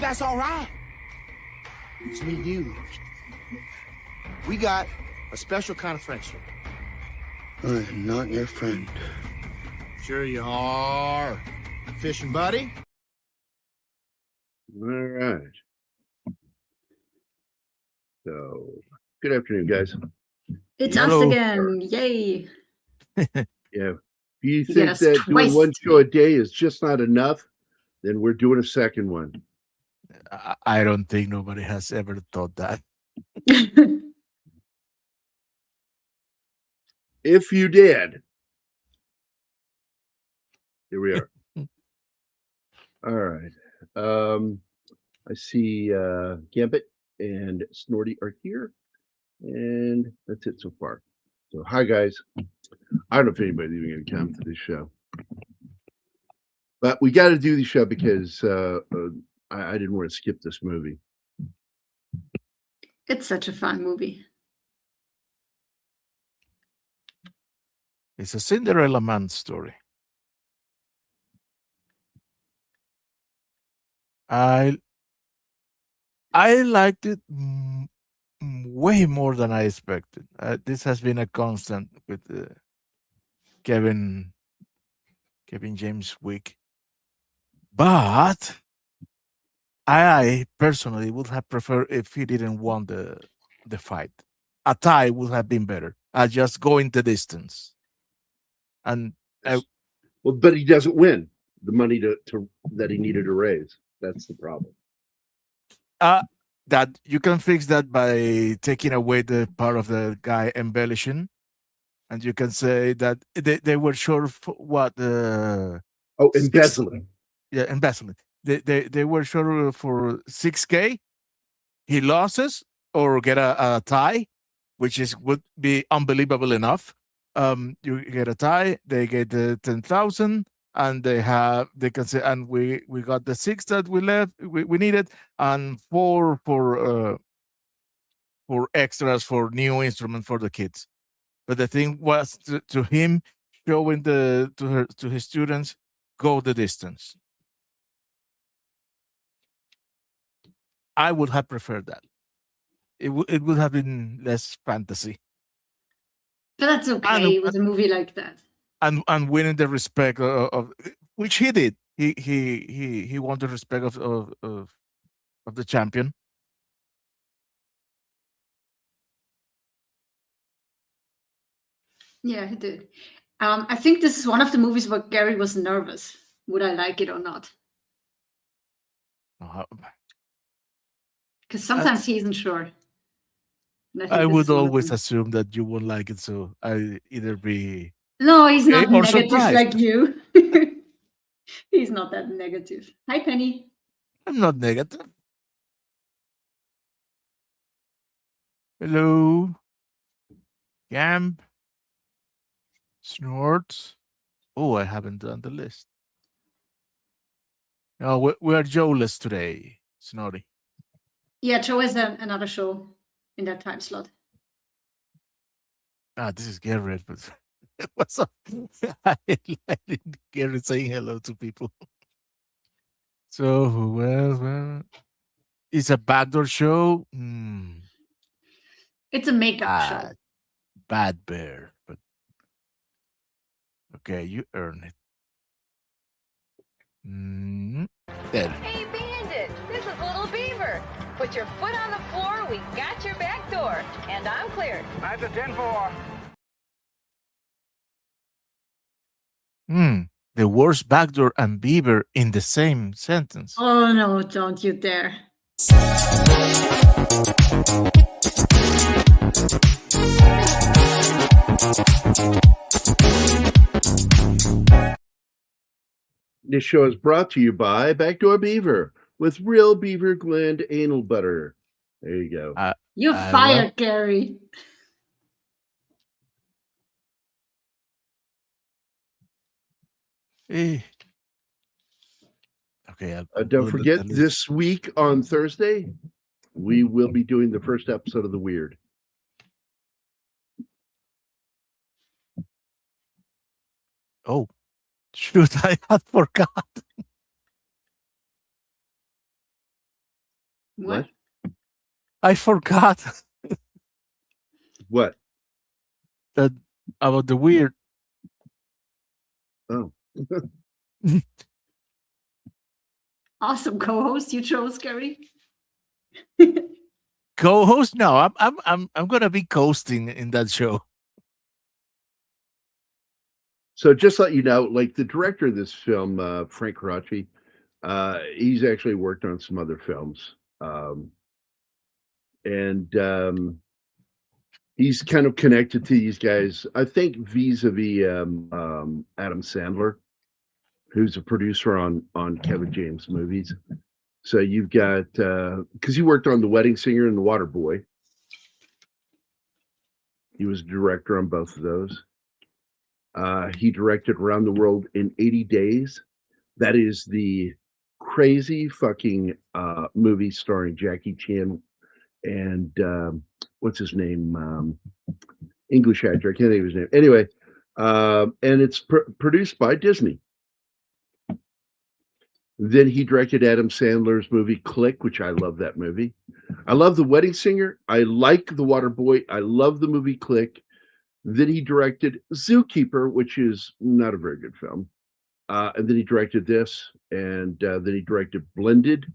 that's all right. It's me and you. We got a special kind of friendship. I am not your friend. Sure you are. Fishing buddy? All right. So, good afternoon, guys. It's us Hello. again. Yay. Yeah. If you You get think us that doing twice one show a day is just not enough, then we're doing a second one. I don't think nobody has ever thought that. If you did, here we are. All right. I see Gambit and Snorty are here, and that's it so far. So, hi guys. I don't know if anybody's even going to come to this show, but we got to do the show because I didn't want to skip this movie. It's such a fun movie. It's a Cinderella Man story. I liked it way more than I expected. This has been a constant with Kevin James Wick, but I personally would have preferred if he didn't won the fight. A tie would have been better. Just going the distance, and Well, but he doesn't win the money to that he needed to raise. That's the problem. that you can fix that by taking away the part of the guy embellishing, and you can say that they were short of what Embezzling. Yeah, embezzlement. They were short for 6K. He loses or get a tie, which would be unbelievable enough. You get a tie, they get the 10,000, and they can say, and we got the 6 that we needed, and 4 for extras for new instrument for the kids. But the thing was to him showing to his students, go the distance. I would have preferred that. It would have been less fantasy. But that's okay with a movie like that. And winning the respect of which he did. He won the respect of the champion. Yeah, he did. I think this is one of the movies where Gary was nervous. Would I like it or not? Because sometimes he isn't sure. I would always assume that you won't like it, so I either be no, he's not or negative surprised. like you. He's not that negative. Hi, Penny. I'm not negative. Hello, Gamp, Snort. Oh, I haven't done the list. No, we are Joeless today, Snorty. Yeah, Joe is another show in that time slot. This is Garrett, but what's up? I didn't Garrett saying hello to people. So, well, it's a backdoor show. It's a makeup show. Bad bear, but okay, you earn it. There. Hey, Bandit, this is Little Beaver. Put your foot on the floor, we got your back door, and I'm cleared. That's a 10-4. The worst backdoor and beaver in the same sentence. Oh no, don't you dare. This show is brought to you by Backdoor Beaver with real beaver gland anal butter. There you go. You're fired, Gary. Okay. Don't forget, this week on Thursday, we will be doing the first episode of The Weird. Oh, shoot, I had forgot. What? I forgot What? that about the weird. Oh, Awesome co-host you chose, Gary. Co-host? No, I'm gonna be coasting in that show. so just let you know, like the director of this film, Frank Coraci, he's actually worked on some other films, and he's kind of connected to these guys. I think vis-a-vis Adam Sandler, who's a producer on Kevin James movies. So you've got because he worked on The Wedding Singer and The Water Boy. He was director on both of those. He directed Around the World in 80 Days. That is the crazy fucking movie starring Jackie Chan and what's his name? English actor. I can't think of his name. Anyway, and it's produced by Disney. Then he directed Adam Sandler's movie Click, which I love that movie. I love The Wedding Singer. I like The Water Boy. I love the movie Click. Then he directed Zookeeper, which is not a very good film. And then he directed this, and then he directed Blended,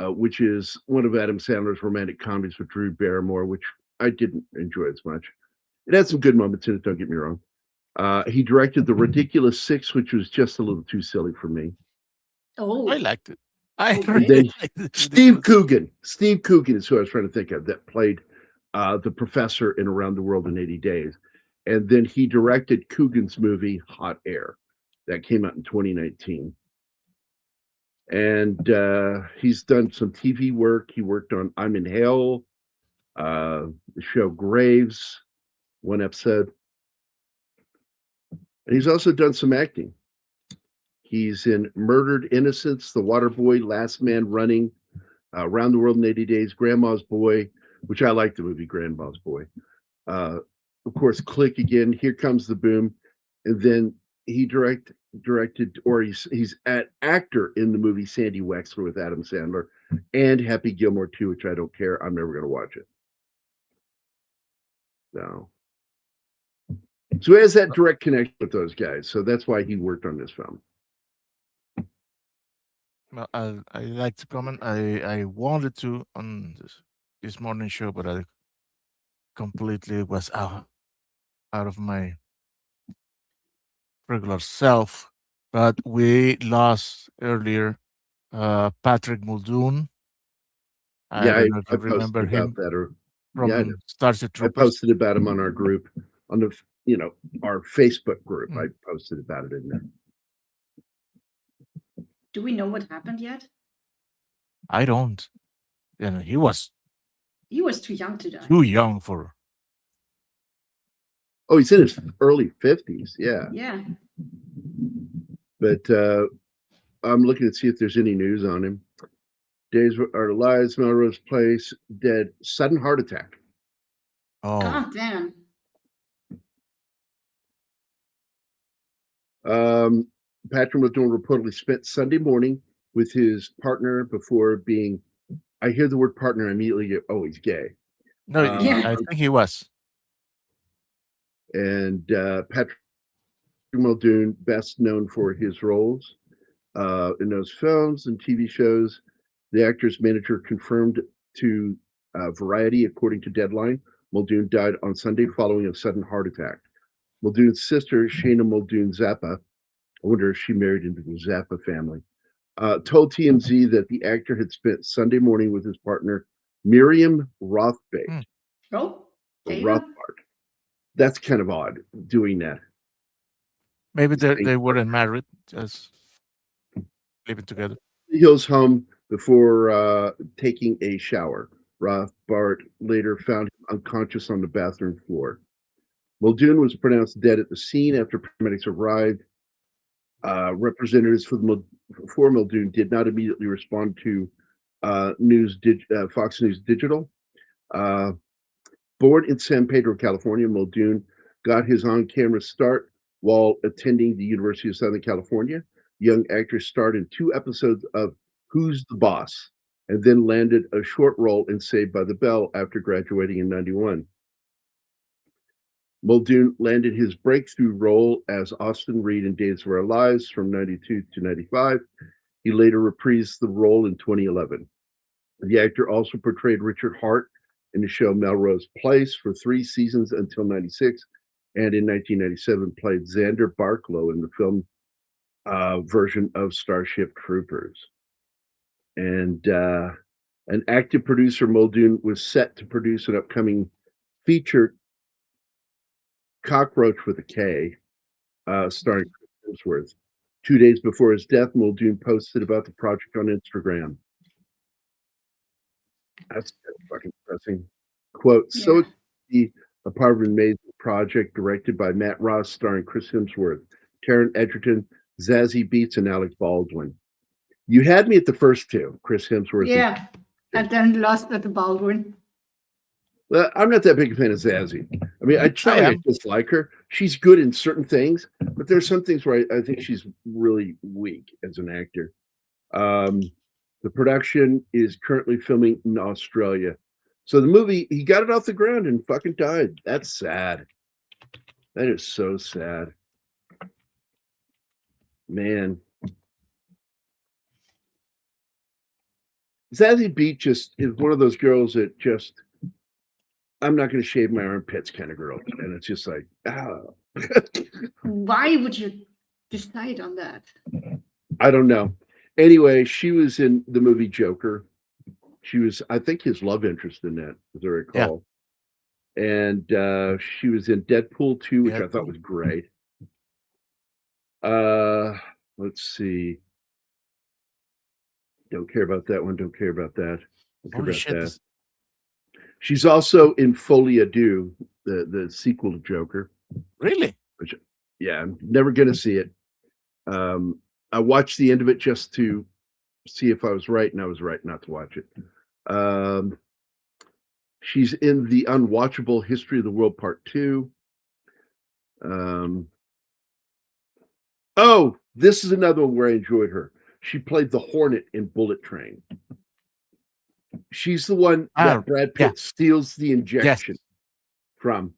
which is one of Adam Sandler's romantic comedies with Drew Barrymore, which I didn't enjoy as much. It had some good moments in it, don't get me wrong. He directed The Ridiculous Six, which was just a little too silly for me. Oh, I liked it. I Okay. really liked it. Steve Coogan. Steve Coogan is who I was trying to think of that played the professor in Around the World in 80 Days. And then he directed Coogan's movie Hot Air that came out in 2019. And he's done some TV work. He worked on I'm in Hell, the show Graves, one episode. And he's also done some acting. He's in Murdered Innocents, The Water Boy, Last Man Running, Around the World in 80 Days, Grandma's Boy, which I like the movie Grandma's Boy. Of course, Click again, Here Comes the Boom. And then he directed, or he's an actor in the movie Sandy Wexler with Adam Sandler and Happy Gilmore 2, which I don't care. I'm never going to watch it. So he has that direct connection with those guys. So that's why he worked on this film. Well, I like to comment. I wanted to on this morning show, but I completely was out of my regular self. But we lost earlier Patrick Muldoon. I Yeah, don't know if I you posted remember about him that, or from yeah, I know. Starship I Troopers. posted about him on our group, on the our Facebook group. I posted about it in there. do we know what happened yet? I don't. And he was He was too young to die. too young for. Oh, he's in his early 50s. Yeah, Yeah. but I'm looking to see if there's any news on him. Days Our Lives, Melrose Place, dead, sudden heart attack. Oh, God damn. Patrick Muldoon reportedly spent Sunday morning with his partner before being. I hear the word partner, I immediately get, oh, he's gay. no, Yeah. I think he was. And Patrick Muldoon, best known for his roles in those films and TV shows. The actor's manager confirmed to Variety, according to Deadline, Muldoon died on Sunday following a sudden heart attack. Muldoon's sister, Shayna Muldoon Zappa, I wonder if she married into the Zappa family, told TMZ that the actor had spent Sunday morning with his partner, Miriam Rothbard. Oh, there you go. Rothbard. That's kind of odd doing that. Maybe they weren't married, just living together. He goes home before taking a shower. Rothbard later found him unconscious on the bathroom floor. Muldoon was pronounced dead at the scene after paramedics arrived. Representatives for Muldoon did not immediately respond to Fox News Digital. Born in San Pedro, California, Muldoon got his on-camera start while attending the University of Southern California. The young actor starred in 2 episodes of Who's the Boss? and then landed a short role in Saved by the Bell after graduating in 91. Muldoon landed his breakthrough role as Austin Reed in Days of Our Lives from 92 to 95. He later reprised the role in 2011. The actor also portrayed Richard Hart in the show Melrose Place for 3 seasons until 96, and in 1997 played Xander Barklow in the film version of Starship Troopers. And an active producer, Muldoon was set to produce an upcoming feature, Cockroach with a K, starring Chris Hemsworth. 2 days before his death, Muldoon posted about the project on Instagram. That's fucking depressing. Quote, so Yeah. excited a part of an amazing project directed by Matt Ross, starring Chris Hemsworth, Taron Egerton, Zazie Beetz, and Alec Baldwin. You had me at the first two, Chris Hemsworth. Yeah. And then lost at the Baldwin. Well, I'm not that big a fan of Zazie. I mean, I try to dislike her. She's good in certain things, but there's some things where I think she's really weak as an actor. The production is currently filming in Australia. So the movie, he got it off the ground and fucking died. That's sad. That is so sad. Man. Zazie Beetz just is one of those girls that just, I'm not going to shave my armpits kind of girl. And it's just like, Why would you decide on that? I don't know. Anyway, she was in the movie Joker. She was, I think, his love interest in that, as I recall. Yeah. And she was in Deadpool 2, which I thought was great. Let's see. Don't care about that one. Don't care about that. Don't care about that. She's also in Folie à Deux, the sequel to Joker. Really? Which, yeah, I'm never going to see it. I watched the end of it just to see if I was right, and I was right not to watch it. She's in The Unwatchable History of the World Part 2. Oh, this is another one where I enjoyed her. She played the Hornet in Bullet Train. She's the one that Brad Pitt steals the injection from,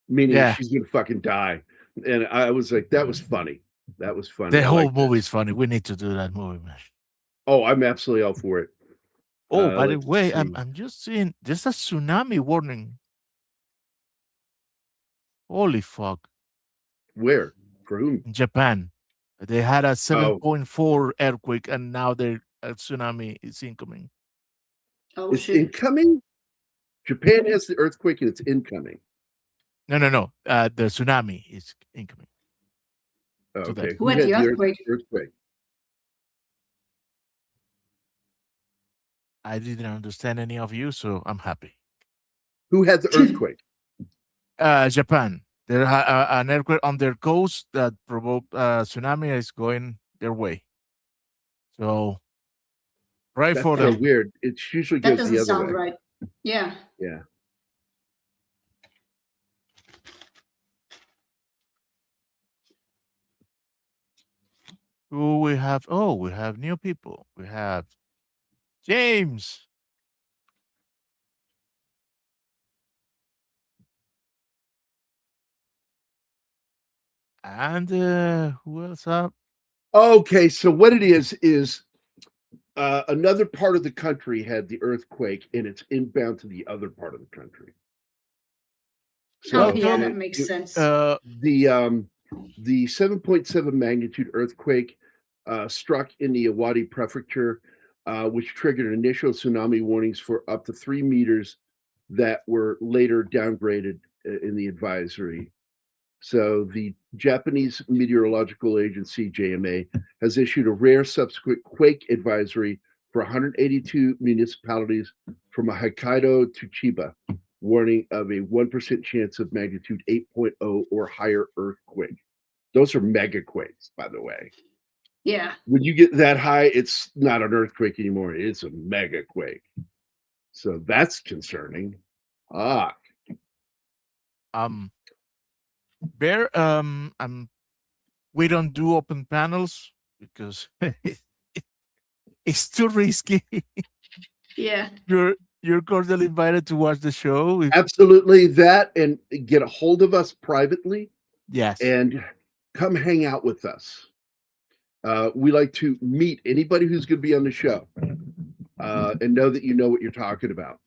meaning she's going to fucking die. And I was like, that was funny. That was funny. The whole movie is funny. We need to do that movie, man. Oh, I'm absolutely all for it. Oh, by the way, I'm just seeing there's a tsunami warning. Holy fuck. Where? For whom? In Japan. They had a 7.4 earthquake, and now a tsunami is incoming. Oh, it's incoming? Japan has the earthquake and it's incoming. No. The tsunami is incoming. Oh, okay. Who had the earthquake? I didn't understand any of you, so I'm happy. Who had the earthquake? Japan. There an earthquake on their coast that provoked tsunami is going their way. So, right That's for kind them. of weird. It usually goes the other way. That doesn't sound right. Yeah. Yeah. Who we have? Oh, we have new people. We have James. And who else up? Okay, so what it is another part of the country had the earthquake, and it's inbound to the other part of the country. So that makes sense. The 7.7 magnitude earthquake struck in the Iwate prefecture, which triggered initial tsunami warnings for up to 3 meters that were later downgraded in the advisory. So the Japanese Meteorological Agency, JMA, has issued a rare subsequent quake advisory for 182 municipalities from Hokkaido to Chiba, warning of a 1% chance of magnitude 8.0 or higher earthquake. Those are megaquakes, by the way. Yeah. When you get that high, it's not an earthquake anymore. It's a megaquake. So that's concerning. Bear, we don't do open panels because it's too risky. Yeah. You're cordially invited to watch the show. Absolutely that, and get a hold of us privately Yes. and come hang out with us. We like to meet anybody who's going to be on the show and know that you know what you're talking about.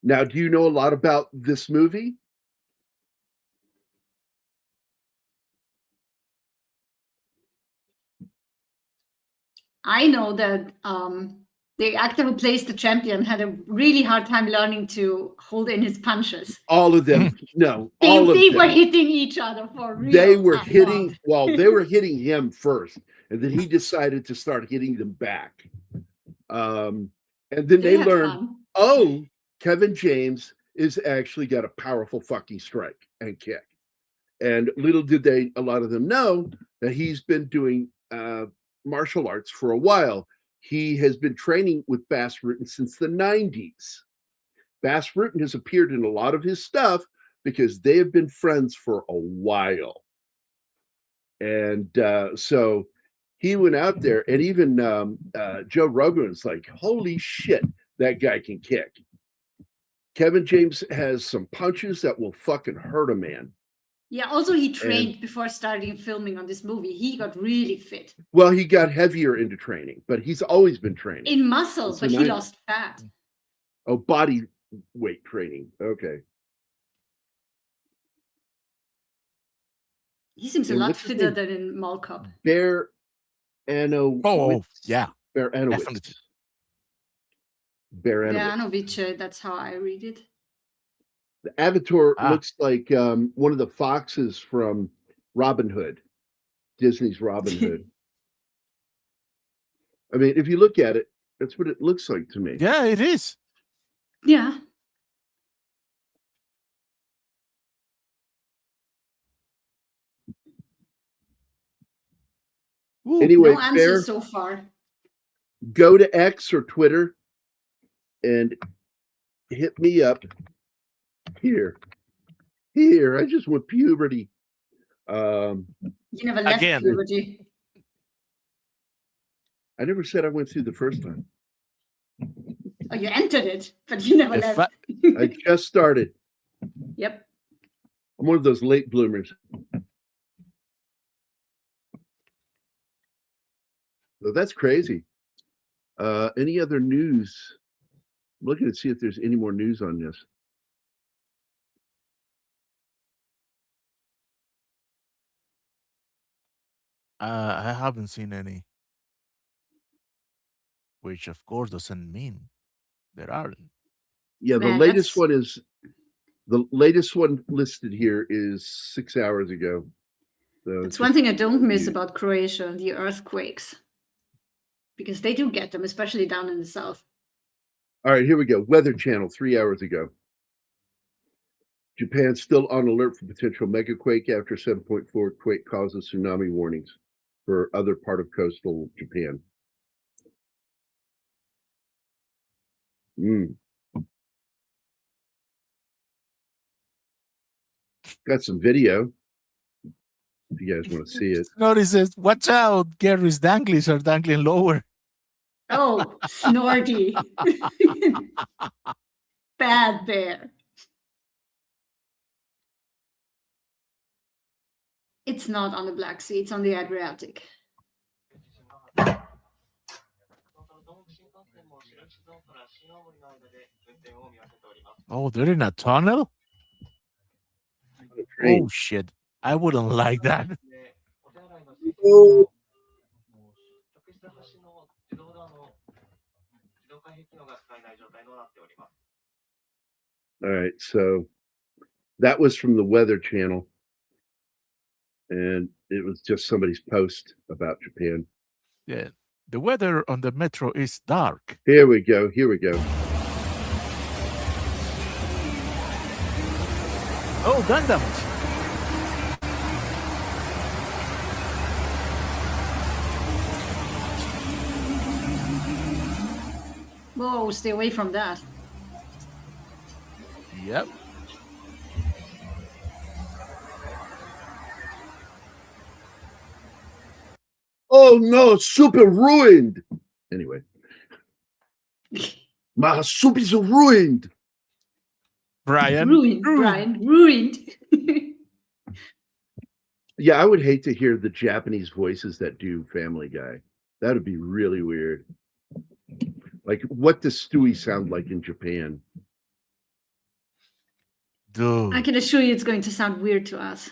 Now, do you know a lot about this movie? I know that the actor who plays the champion had a really hard time learning to hold in his punches. All of them. No, They all of were them. hitting each other for real. They were a lot. hitting, well, they were hitting him first, and then he decided to start hitting them back. And then they had learned, fun. oh, Kevin James is actually got a powerful fucking strike and kick. And little did they, a lot of them know that he's been doing martial arts for a while. He has been training with Bas Rutten since the 90s. Bas Rutten has appeared in a lot of his stuff because they have been friends for a while. And so he went out there, and even Joe Rogan was like, holy shit, that guy can kick. Kevin James has some punches that will fucking hurt a man. Yeah, also he trained before starting filming on this movie. He got really fit. Well, he got heavier into training, but he's always been training. In muscle, but he lost fat. Oh, body weight training. Okay. He seems a lot fitter than in Mall Cop. Bear Anowitz. Oh, yeah. Bear Anowitz. Definitely. Bear Anowitz, that's how I read it. The Avatar looks like one of the foxes from Robin Hood, Disney's Robin Hood. I mean, if you look at it, that's what it looks like to me. Yeah, it is. Yeah. Ooh, anyway, no answers so far. Go to X or Twitter and hit me up. Here, I just went puberty. You never left puberty. I never said I went through the first time. Oh, you entered it, but you never left. I just started. Yep. I'm one of those late bloomers. So that's crazy. Any other news? I'm looking to see if there's any more news on this. I haven't seen any. Which, of course, doesn't mean there aren't. Yeah, the latest one is the latest one listed here is 6 hours ago. So that's one thing I don't miss about Croatia, the earthquakes. Because they do get them, especially down in the south. All right, here we go. Weather Channel 3 hours ago. Japan still on alert for potential megaquake after 7.4 quake causes tsunami warnings for other part of coastal Japan. Got some video. If you guys want to see it. Snorty says, watch out, Gary's danglies are dangling lower. Oh, Snorty. Bad bear. It's not on the Black Sea, it's on the Adriatic. Oh, they're in a tunnel? Oh, shit. I wouldn't like that. Oh. All right, so that was from the Weather Channel. And it was just somebody's post about Japan. Yeah, the weather on the metro is dark. Here we go. Oh, Gundams. Whoa, stay away from that. Yep. Oh no, super ruined. Anyway, My soup is ruined. Brian. Ruined, Brian, ruined. Yeah, I would hate to hear the Japanese voices that do Family Guy. That would be really weird. Like, what does Stewie sound like in Japan? Dude. I can assure you it's going to sound weird to us.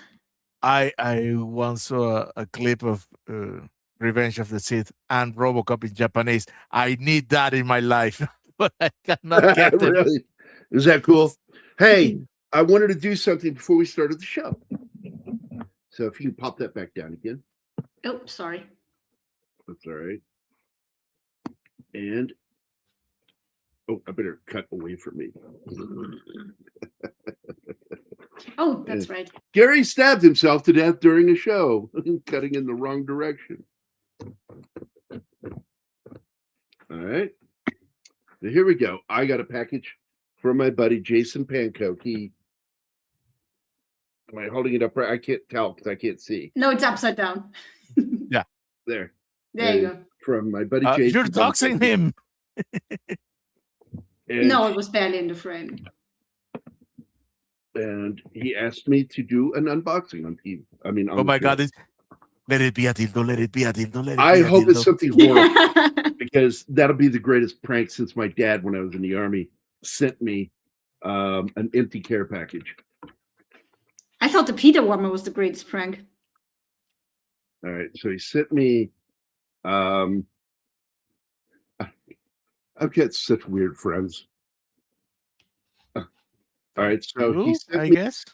I once saw a clip of Revenge of the Sith and RoboCop in Japanese. I need that in my life, but I cannot get it. Really? Is that cool? Hey, I wanted to do something before we started the show. So if you can pop that back down again. Oh, sorry. That's all right. And oh, I better cut away from me. Oh, that's right. Gary stabbed himself to death during a show, cutting in the wrong direction. All right. Now here we go. I got a package from my buddy Jason Pankow. Am I holding it up right? I can't tell because I can't see. No, it's upside down. There. There you go. From my buddy Jason. You're doxing him. No, it was barely in the frame. And he asked me to do an unboxing on TV. I mean, on Oh the my show. God. Let it be a dildo. Let it be a dildo. Let it I be a hope it's dildo. something horrible because that'll be the greatest prank since my dad, when I was in the Army, sent me an empty care package. I thought the Peter warmer was the greatest prank. All right, so he sent me. I've got such weird friends. All right, so he You, sent I me guess.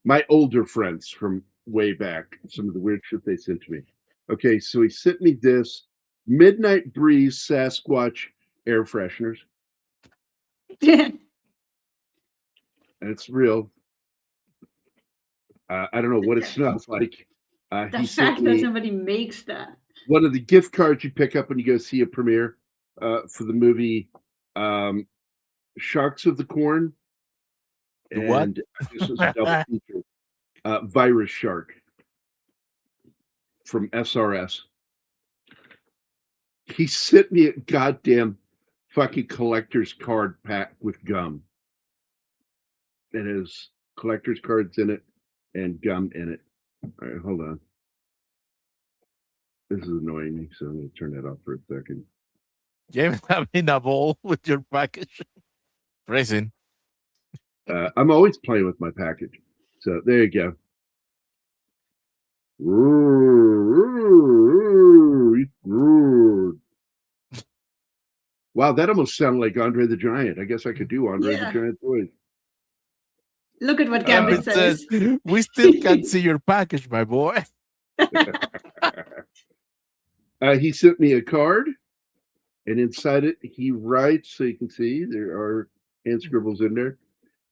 my older friends from way back, some of the weird shit they sent to me. Okay, so he sent me this Midnight Breeze Sasquatch air fresheners. And it's real. I don't know what it smells like. The He sent fact that me somebody makes that. one of the gift cards you pick up when you go see a premiere for the movie Sharks of the Corn. The what? And this was a double feature. Virus Shark from SRS. He sent me a goddamn fucking collector's card pack with gum. It has collector's cards in it and gum in it. All right, hold on. This is annoying me, so I'm going to turn that off for a second. James, having a ball with your package. Pressing. I'm always playing with my package. So there you go. Wow, that almost sounded like Andre the Giant. I guess I could do Andre the Giant voice. Look at what Gambit says. We still can't see your package, my boy. He sent me a card, and inside it, he writes, so you can see, there are hand scribbles in there.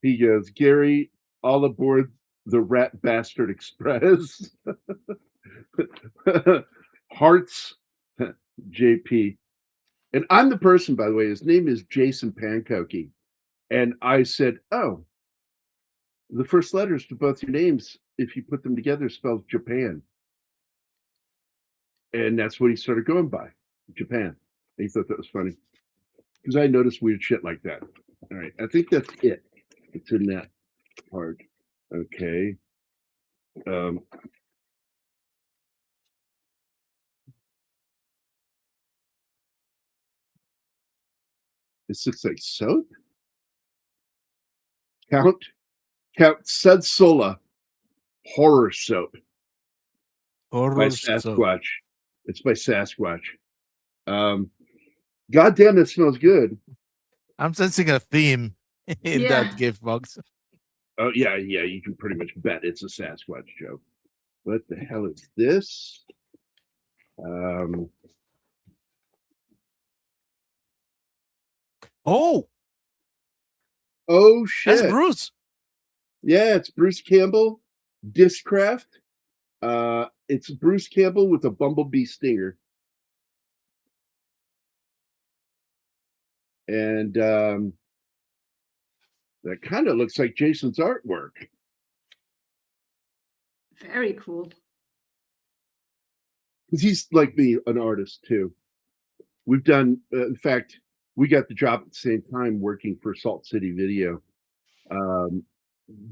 He goes, Gary, all aboard the Rat Bastard Express. Hearts, JP. And I'm the person, by the way, his name is Jason Pankow. And I said, oh, the first letters to both your names, if you put them together, spells Japan. And that's what he started going by, Japan. And he thought that was funny. Because I noticed weird shit like that. All right, I think that's it. It's in that part. Okay. This looks like soap. Count Sudsola horror soap by Sasquatch. It's by Sasquatch. God damn, that smells good. I'm sensing a theme in that gift box. Oh yeah, you can pretty much bet it's a Sasquatch joke. What the hell is this? Oh shit. That's Bruce. Yeah, it's Bruce Campbell, Discraft. It's Bruce Campbell with a bumblebee stinger. And that kind of looks like Jason's artwork. Very cool. Because he's like me, an artist too. We've done, in fact, we got the job at the same time working for Salt City Video,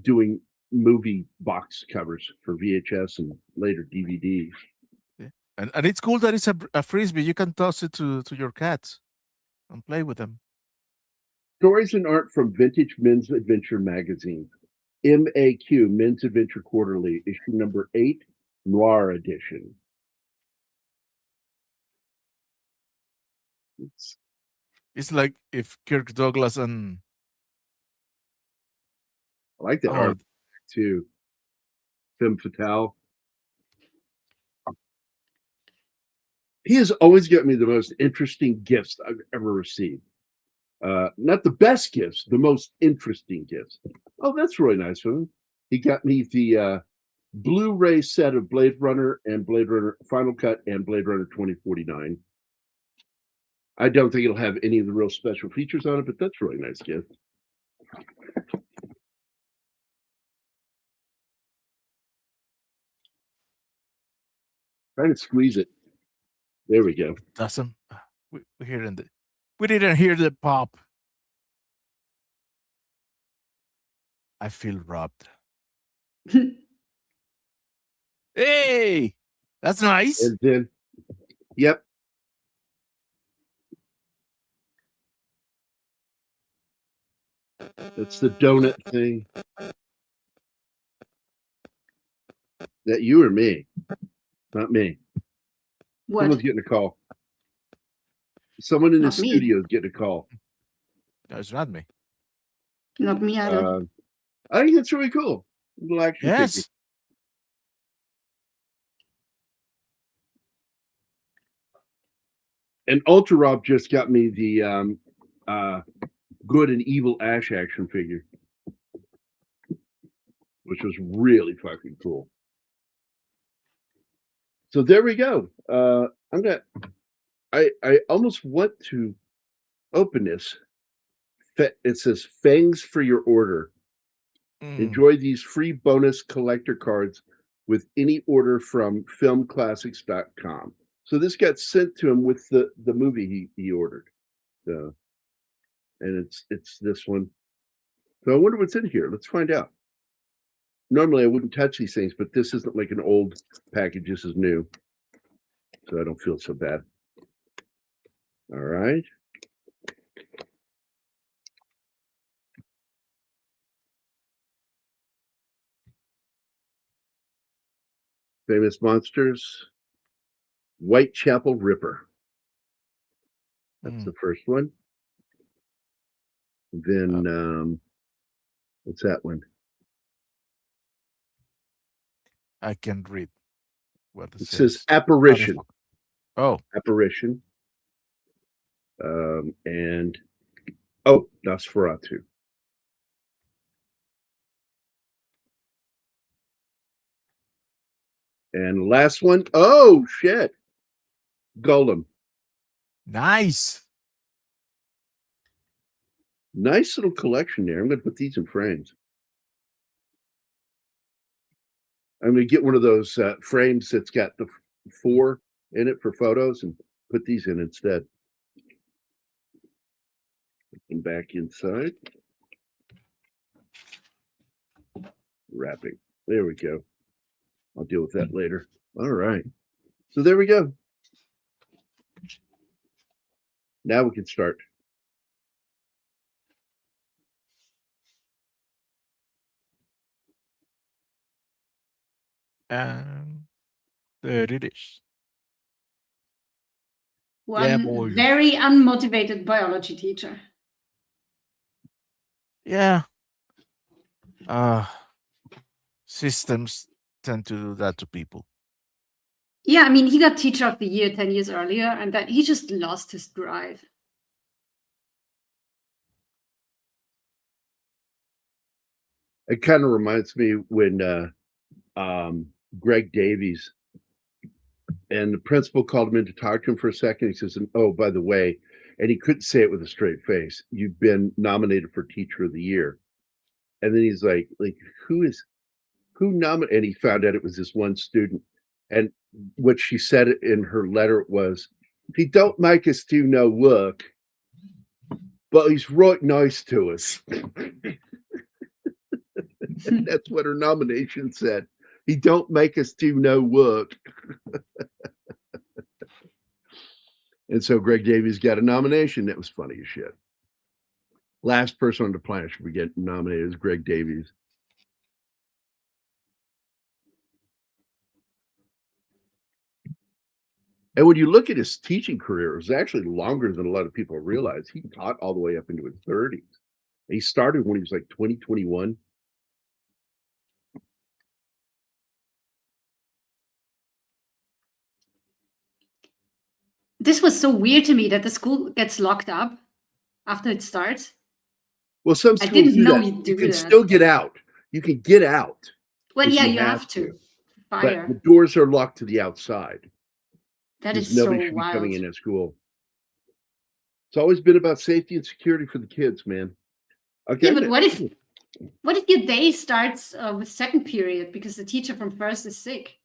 doing movie box covers for VHS and later DVD. Yeah. And it's cool that it's a frisbee. You can toss it to your cats and play with them. Stories and art from Vintage Men's Adventure magazine. MAQ, Men's Adventure Quarterly, issue number 8, Noir edition. It's like if Kirk Douglas and I like that art too. Femme Fatale. He has always got me the most interesting gifts I've ever received. Not the best gifts, the most interesting gifts. Oh, that's really nice of him. He got me the Blu-ray set of Blade Runner and Blade Runner Final Cut and Blade Runner 2049. I don't think it'll have any of the real special features on it, but that's a really nice gift. Trying to squeeze it. There we go. doesn't we didn't hear the pop. I feel robbed. Hey, that's nice. And then, yep. That's the donut thing. That you or me? Not me. What? Someone's getting a call. Someone in the Not me. studio is getting a call. No, it's not me. Not me either. I think that's really cool. Little action figure. Yes. And Ultra Rob just got me the Good and Evil Ash action figure, which was really fucking cool. So there we go. I almost want to open this. It says Fangs for your order. Enjoy these free bonus collector cards with any order from filmclassics.com. So this got sent to him with the movie he ordered. So, and it's this one. So I wonder what's in here. Let's find out. Normally I wouldn't touch these things, but this isn't like an old package. This is new. So I don't feel so bad. All right. Famous Monsters, Whitechapel Ripper. That's the first one. Then, what's that one? I can't read what it says. Apparition. Oh, Apparition. And Nosferatu. And last one, oh shit, Golem. Nice. Nice little collection there. I'm going to put these in frames. I'm going to get one of those frames that's got the 4 in it for photos and put these in instead. Put them back inside. Wrapping. There we go. I'll deal with that later. All right. So there we go. Now we can start. And there it is. One very unmotivated biology teacher. Yeah. Systems tend to do that to people. Yeah, I mean, he got Teacher of the Year 10 years earlier, and then he just lost his drive. It kind of reminds me when Greg Davies and the principal called him in to talk to him for a second. He says, "Oh, by the way," and he couldn't say it with a straight face, "You've been nominated for Teacher of the Year." And then he's like who nominated? And he found out it was this one student. And what she said in her letter was, He don't make us do no work, but he's right nice to us. That's what her nomination said. He don't make us do no work. And so Greg Davies got a nomination. That was funny as shit. Last person on the planet should get nominated is Greg Davies. And when you look at his teaching career, it was actually longer than a lot of people realize. He taught all the way up into his 30s. He started when he was like 20, 21. This was so weird to me that the school gets locked up after it starts. Well, some I schools didn't do know that. you do You can that. still get out. You can get out. Well, if yeah, you have to. But Fire. the doors are locked to the outside. That Because is so nobody should be wild. coming in at school. It's always been about safety and security for the kids, man. Okay. Yeah, but what if your day starts with second period because the teacher from first is sick?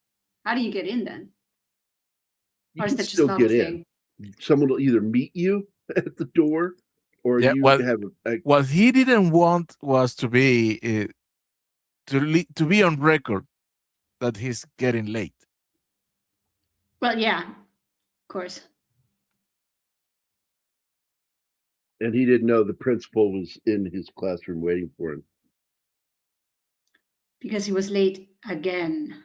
How do you get in then? You Or is can that just still not get a in. thing? Someone will either meet you at the door, or Yeah, you well, have a what he didn't want was to be to be on record that he's getting late. Well, yeah, of course. and he didn't know the principal was in his classroom waiting for him. Because he was late again.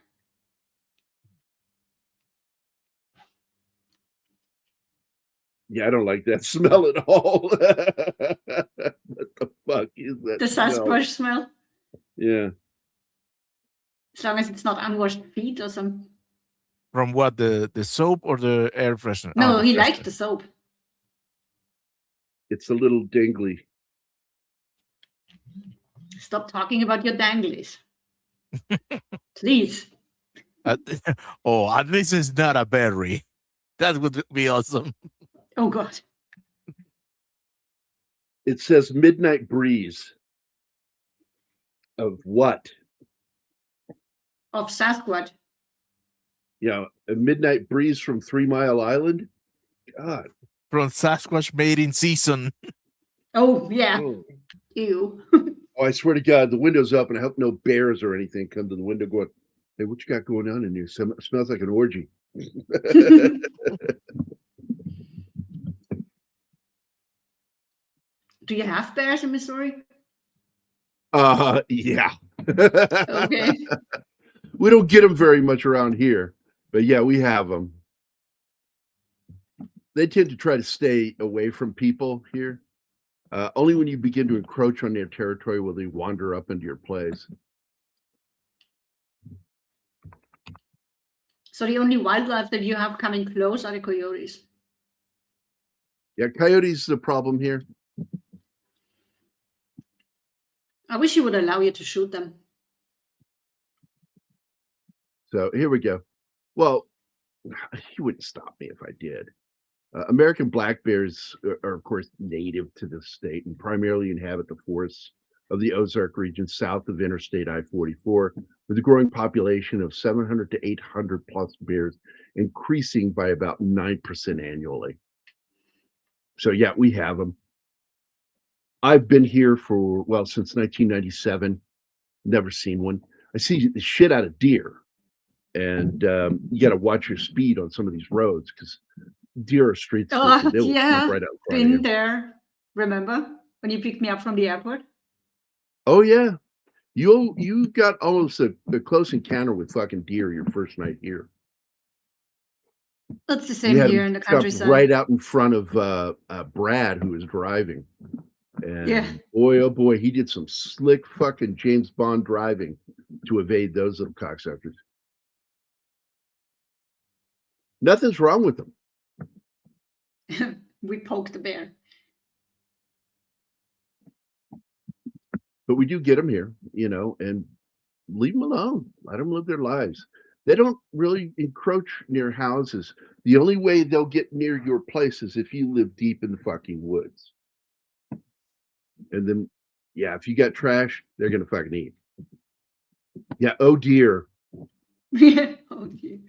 Yeah, I don't like that smell at all. What the fuck is that? The Sasquatch smell. Yeah. As long as it's not unwashed feet or some. From what, the soap or the air freshener? No, the he freshener. liked the soap. It's a little dingly. Stop talking about your danglies. Please. Oh, at least it's not a berry. That would be awesome. Oh, God. It says midnight breeze. Of what? Of Sasquatch. Yeah, a midnight breeze from 3 Mile Island? God. From Sasquatch mating season. Oh, yeah. Oh. Ew. Oh, I swear to God, the window's up, and I hope no bears or anything come to the window going, hey, what you got going on in here? Smells like an orgy. Do you have bears in Missouri? Yeah. Okay. We don't get them very much around here, but yeah, we have them. They tend to try to stay away from people here. Only when you begin to encroach on their territory will they wander up into your place. So the only wildlife that you have coming close are the coyotes. Yeah, coyotes is a problem here. I wish you would allow you to shoot them. So here we go. Well, you wouldn't stop me if I did. American black bears are, of course, native to the state and primarily inhabit the forests of the Ozark region south of Interstate I-44, with a growing population of 700 to 800 plus bears, increasing by about 9% annually. So yeah, we have them. I've been here for, well, since 1997, never seen one. I see the shit out of deer, and you got to watch your speed on some of these roads because deer are streets. Oh, They will yeah. snap right out in front of Been you. there. Remember when you picked me up from the airport? Oh yeah, you got almost a close encounter with fucking deer your first night here. That's the You same had here them in the stop countryside. right out in front of Brad, who was driving. And Yeah. boy, oh boy, he did some slick fucking James Bond driving to evade those little cocksuckers. Nothing's wrong with them. We poked the bear. But we do get them here, and leave them alone. Let them live their lives. They don't really encroach near houses. The only way they'll get near your place is if you live deep in the fucking woods. And then, yeah, if you got trash, they're going to fucking eat. Yeah, oh dear. Oh, dear.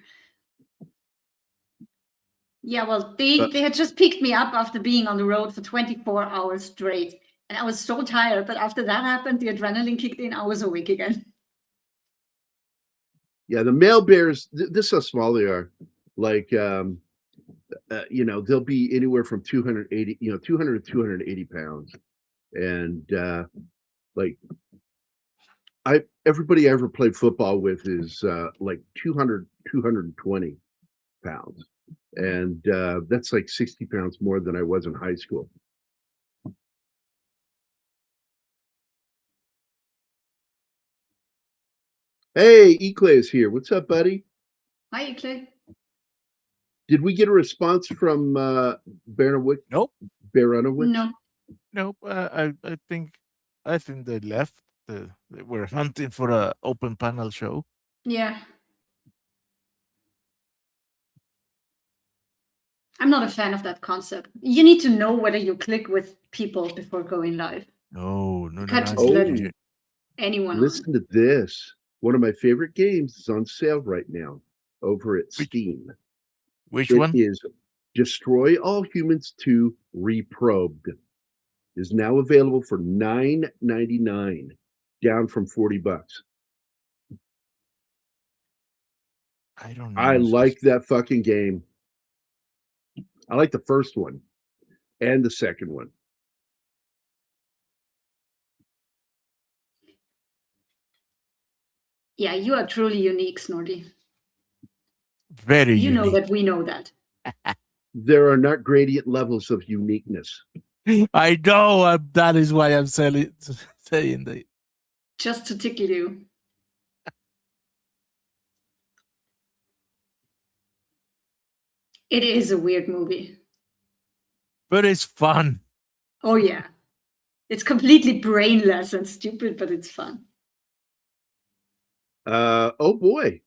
Yeah, well, they had just picked me up after being on the road for 24 hours straight. And I was so tired. But after that happened, the adrenaline kicked in. I was awake again. Yeah, the male bears, this is how small they are. Like, they'll be anywhere from 200 to 280 pounds. And everybody I ever played football with is like 200, 220 pounds. And that's like 60 pounds more than I was in high school. Hey, Ikle is here. What's up, buddy? Hi, Ikle. Did we get a response from Baranowicz? Nope. Baranowicz? No. I think they left. They were hunting for a open panel show. Yeah. I'm not a fan of that concept. You need to know whether you click with people before going live. No. Can't just Oh. let anyone Listen to this. One of my favorite games is on sale right now over at Steam. Which It one? is Destroy All Humans 2 Reprobed. Is now available for $9.99, down from $40. I don't know. I like that fucking game. I like the first one and the second one. Yeah, you are truly unique, Snorty. Very You know unique. that we know that. There are not gradient levels of uniqueness. I know. That is why I'm saying that. Just to tickle you. It is a weird movie. But it's fun. Oh, yeah. It's completely brainless and stupid, but it's fun. Oh boy.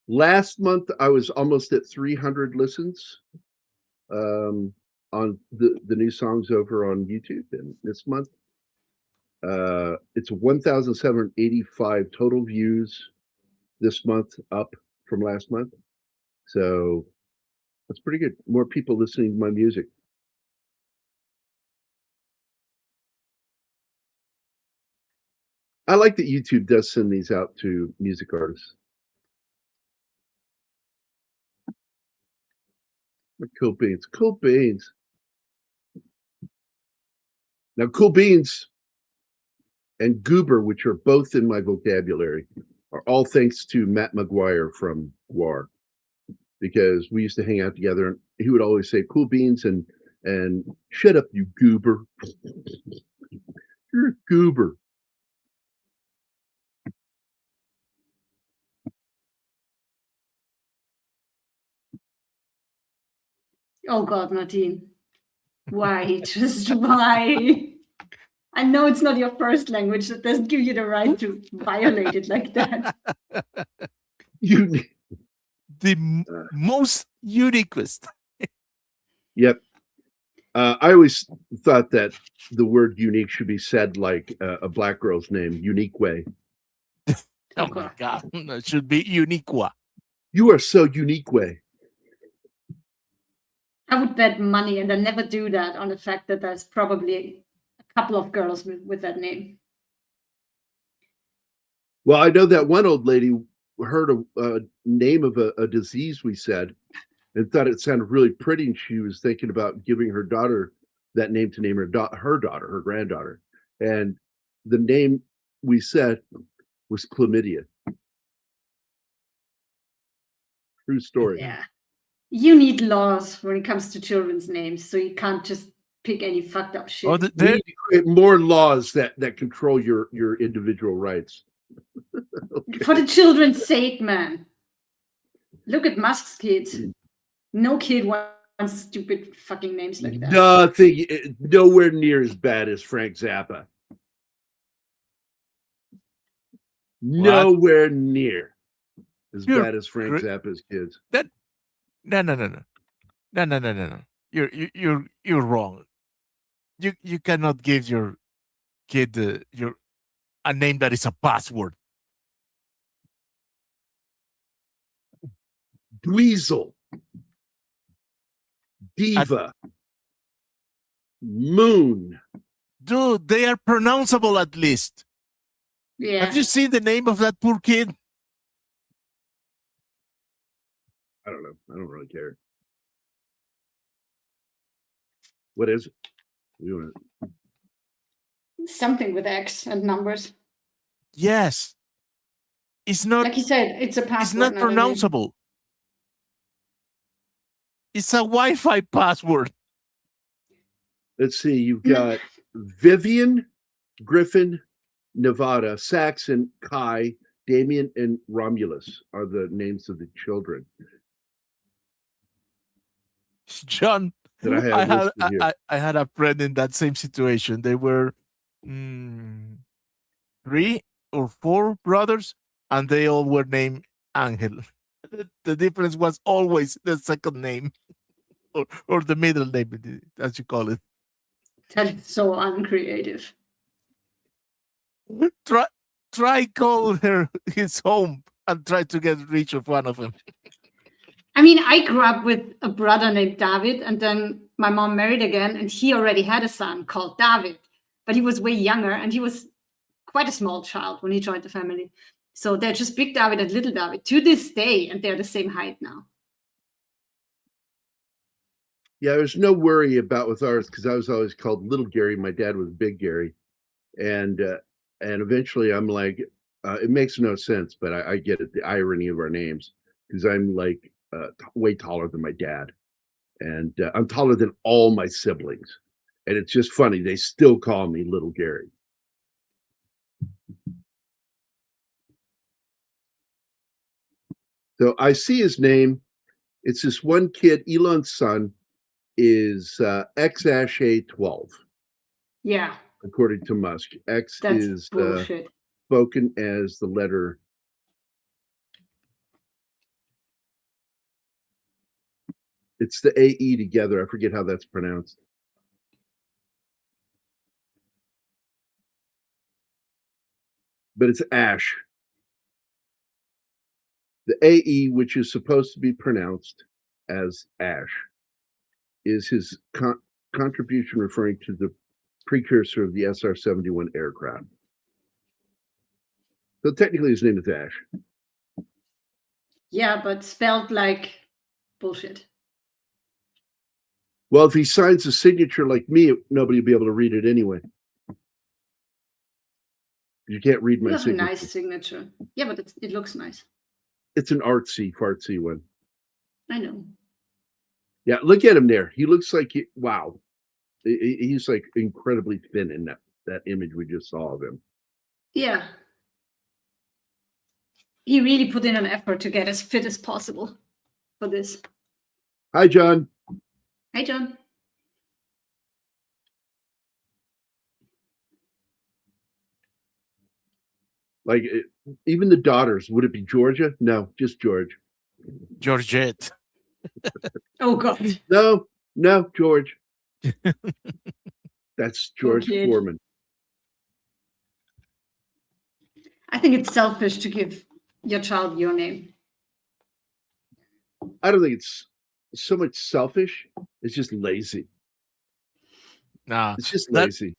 Last month I was almost at 300 listens on the new songs over on YouTube, and this month it's 1,785 total views this month, up from last month. So that's pretty good. More people listening to my music. I like that YouTube does send these out to music artists. Cool beans. Cool beans. Now, cool beans and goober, which are both in my vocabulary, are all thanks to Matt McGuire from Guar, because we used to hang out together, and he would always say cool beans and shut up, you goober. You're a goober. Oh, God, Martin. Why? Just why? I know it's not your first language. That doesn't give you the right to violate it like that. Most uniquest. Yep. I always thought that the word unique should be said like a black girl's name, Unique Way. Oh my God. That should be Uniqua. You are so Unique Way. I would bet money, and I never do that, on the fact that there's probably a couple of girls with that name. Well, I know that one old lady heard a name of a disease we said and thought it sounded really pretty, and she was thinking about giving her daughter that name to name her granddaughter. And the name we said was chlamydia. True story. Yeah. You need laws when it comes to children's names, so you can't just pick any fucked up shit. Oh, We need to create more laws that control your individual rights. Okay. For the children's sake, man. Look at Musk's kids. No kid wants stupid fucking names like that. Nothing, nowhere near as bad as Frank Zappa. Nowhere near as bad as Frank Zappa's kids. No. You're wrong. You cannot give your kid a name that is a password. Dweezil. Diva. Moon. Dude, they are pronounceable at least. Yeah. Have you seen the name of that poor kid? I don't know. I don't really care. What is it? You know, Something with X and numbers. Yes. It's not Like you said, it's a password. it's not a name. pronounceable. It's a Wi-Fi password. let's see. You've got Vivian, Griffin, Nevada, Saxon, Kai, Damien, and Romulus are the names of the children John, that I have I had listed here. I had a friend in that same situation. They were 3 or 4 brothers, and they all were named Angel. The difference was always the second name or the middle name, as you call it. That is so uncreative. Try call her his home and try to get rid of one of them. I mean, I grew up with a brother named David, and then my mom married again, and he already had a son called David, but he was way younger, and he was quite a small child when he joined the family. So they're just Big David and Little David to this day, and they're the same height now. Yeah, there's no worry about with ours because I was always called Little Gary. My dad was Big Gary, and eventually I'm like, it makes no sense, but I get it, the irony of our names, because I'm like way taller than my dad, and I'm taller than all my siblings, and it's just funny they still call me Little Gary. So I see his name. It's this one kid, Elon's son, is X-A12, Yeah, according to Musk. X that's is bullshit. spoken as the letter. It's the AE together. I forget how that's pronounced. But it's Ash. The AE, which is supposed to be pronounced as Ash, is his contribution referring to the precursor of the SR-71 aircraft. So technically his name is Ash. Yeah, but spelled like bullshit. Well, if he signs a signature like me, nobody will be able to read it anyway. You can't read my You have a signature. nice signature. Yeah, but it looks nice. It's an artsy, fartsy one. I know. Yeah, look at him there. He looks like, wow. He's like incredibly thin in that image we just saw of him. Yeah. He really put in an effort to get as fit as possible for this. Hi, John. Hey, John. Like, even the daughters, would it be Georgia? No, just George. Georgette. Oh, God. No, George. That's George Okay. Foreman. I think it's selfish to give your child your name. I don't think it's so much selfish. It's just lazy. Nah, It's just lazy.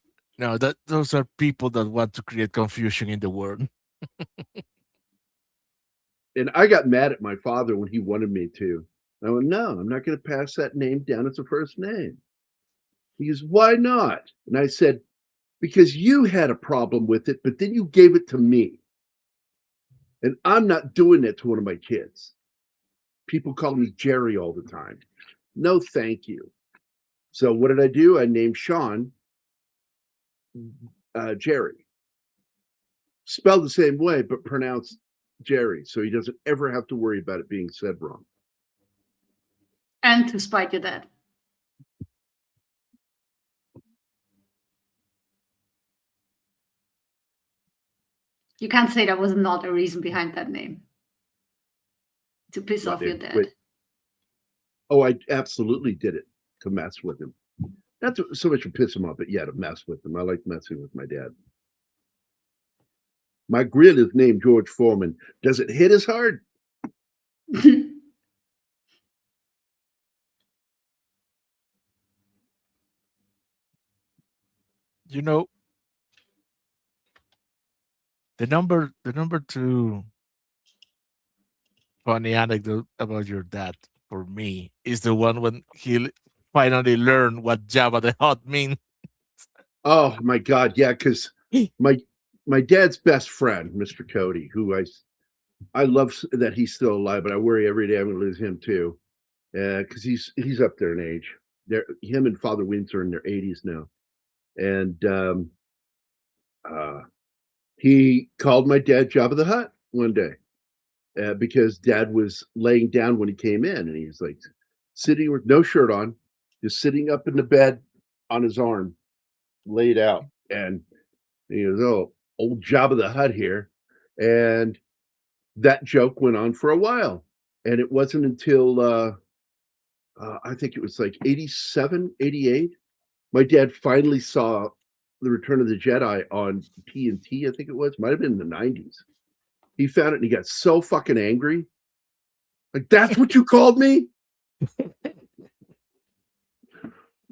Those are people that want to create confusion in the world. And I got mad at my father when he wanted me to. I went, no, I'm not going to pass that name down as a first name. He goes, why not? And I said, because you had a problem with it, but then you gave it to me. And I'm not doing it to one of my kids. People call me Jerry all the time. No, thank you. So what did I do? I named Sean Jerry. Spelled the same way, but pronounced Jerry. So he doesn't ever have to worry about it being said wrong. And to spite your dad. You can't say that was not a reason behind that name. To piss off your dad. Wait. Oh, I absolutely did it to mess with him. Not so much to piss him off, but yeah, to mess with him. I like messing with my dad. My grill is named George Foreman. Does it hit as hard? You know, the number two funny anecdote about your dad for me is the one when he finally learned what Jabba the Hutt means. Oh my God, yeah, because my dad's best friend, Mr. Cody, who I love that he's still alive, but I worry every day I'm going to lose him too, because he's up there in age. Him and Father Wintz are in their 80s now, and he called my dad Jabba the Hutt one day because Dad was laying down when he came in, and he was like sitting with no shirt on, just sitting up in the bed on his arm, laid out, and he goes, "Oh, old Jabba the Hutt here," and that joke went on for a while, and it wasn't until I think it was like 87, 88. My dad finally saw The Return of the Jedi on TNT, I think it was. Might have been in the 90s. He found it and he got so fucking angry. Like, that's what you called me?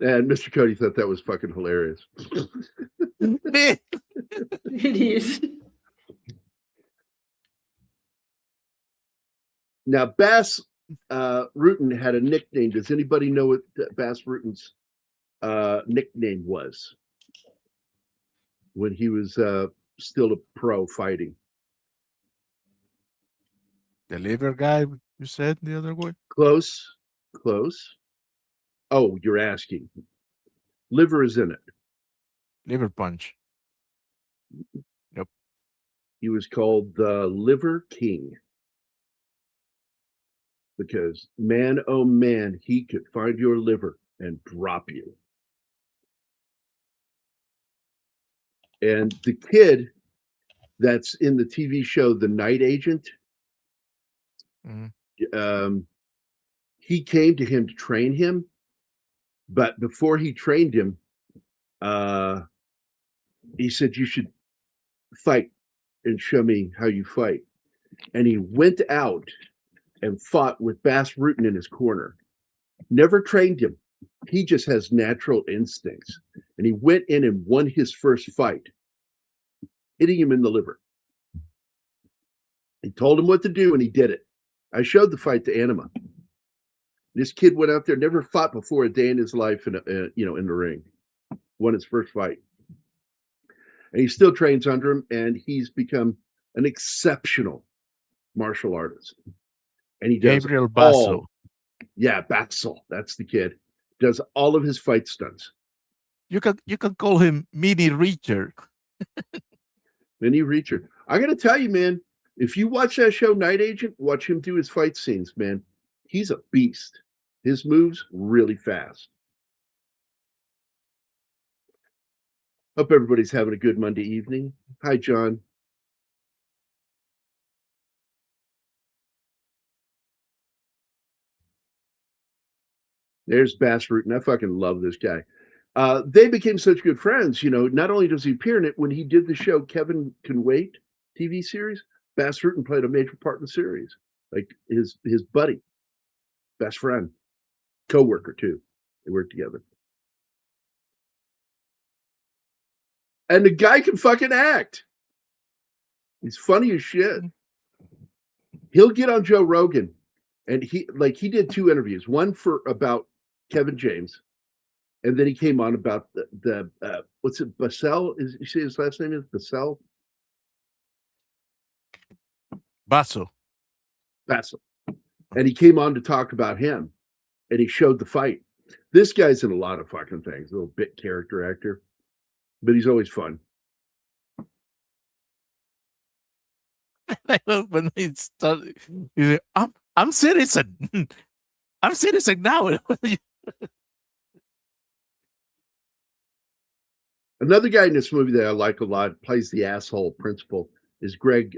And Mr. Cody thought that was fucking hilarious. It is. Now, Bass Rutten had a nickname. Does anybody know what Bass Rutten's nickname was when he was still a pro fighting? The liver guy, you said the other way? Close. Oh, you're asking. Liver is in it. Liver punch. Nope. He was called the Liver King. Because, man, oh man, he could find your liver and drop you. And the kid that's in the TV show The Night Agent, he came to him to train him, but before he trained him, he said, "You should fight and show me how you fight." And he went out and fought with Bass Rutten in his corner. Never trained him. He just has natural instincts. And he went in and won his first fight, hitting him in the liver. He told him what to do, and he did it. I showed the fight to Anima. This kid went out there, never fought before a day in his life in the ring. Won his first fight. And he still trains under him, and he's become an exceptional martial artist. And he does Gabriel Basso. Yeah, Baxel. That's the kid. Does all of his fight stunts. You can call him Mini Reacher. Mini Reacher. I gotta tell you, man, if you watch that show Night Agent, watch him do his fight scenes, man. He's a beast. His moves really fast. Hope everybody's having a good Monday evening. Hi, John. There's Bass Rutten. I fucking love this guy. They became such good friends. Not only does he appear in it, when he did the show Kevin Can Wait TV series, Bass Rutten played a major part in the series. Like his buddy, best friend, co-worker too. They worked together. And the guy can fucking act. He's funny as shit. He'll get on Joe Rogan, and he did 2 interviews. One about Kevin James, and then he came on about the what's it, Bassell? You say his last name is Bassell? Basso. And he came on to talk about him, and he showed the fight. This guy's in a lot of fucking things, a little bit character actor, but he's always fun. I love when he started. He's like, I'm citizen. I'm citizen now. Another guy in this movie that I like a lot, plays the asshole principal, is Greg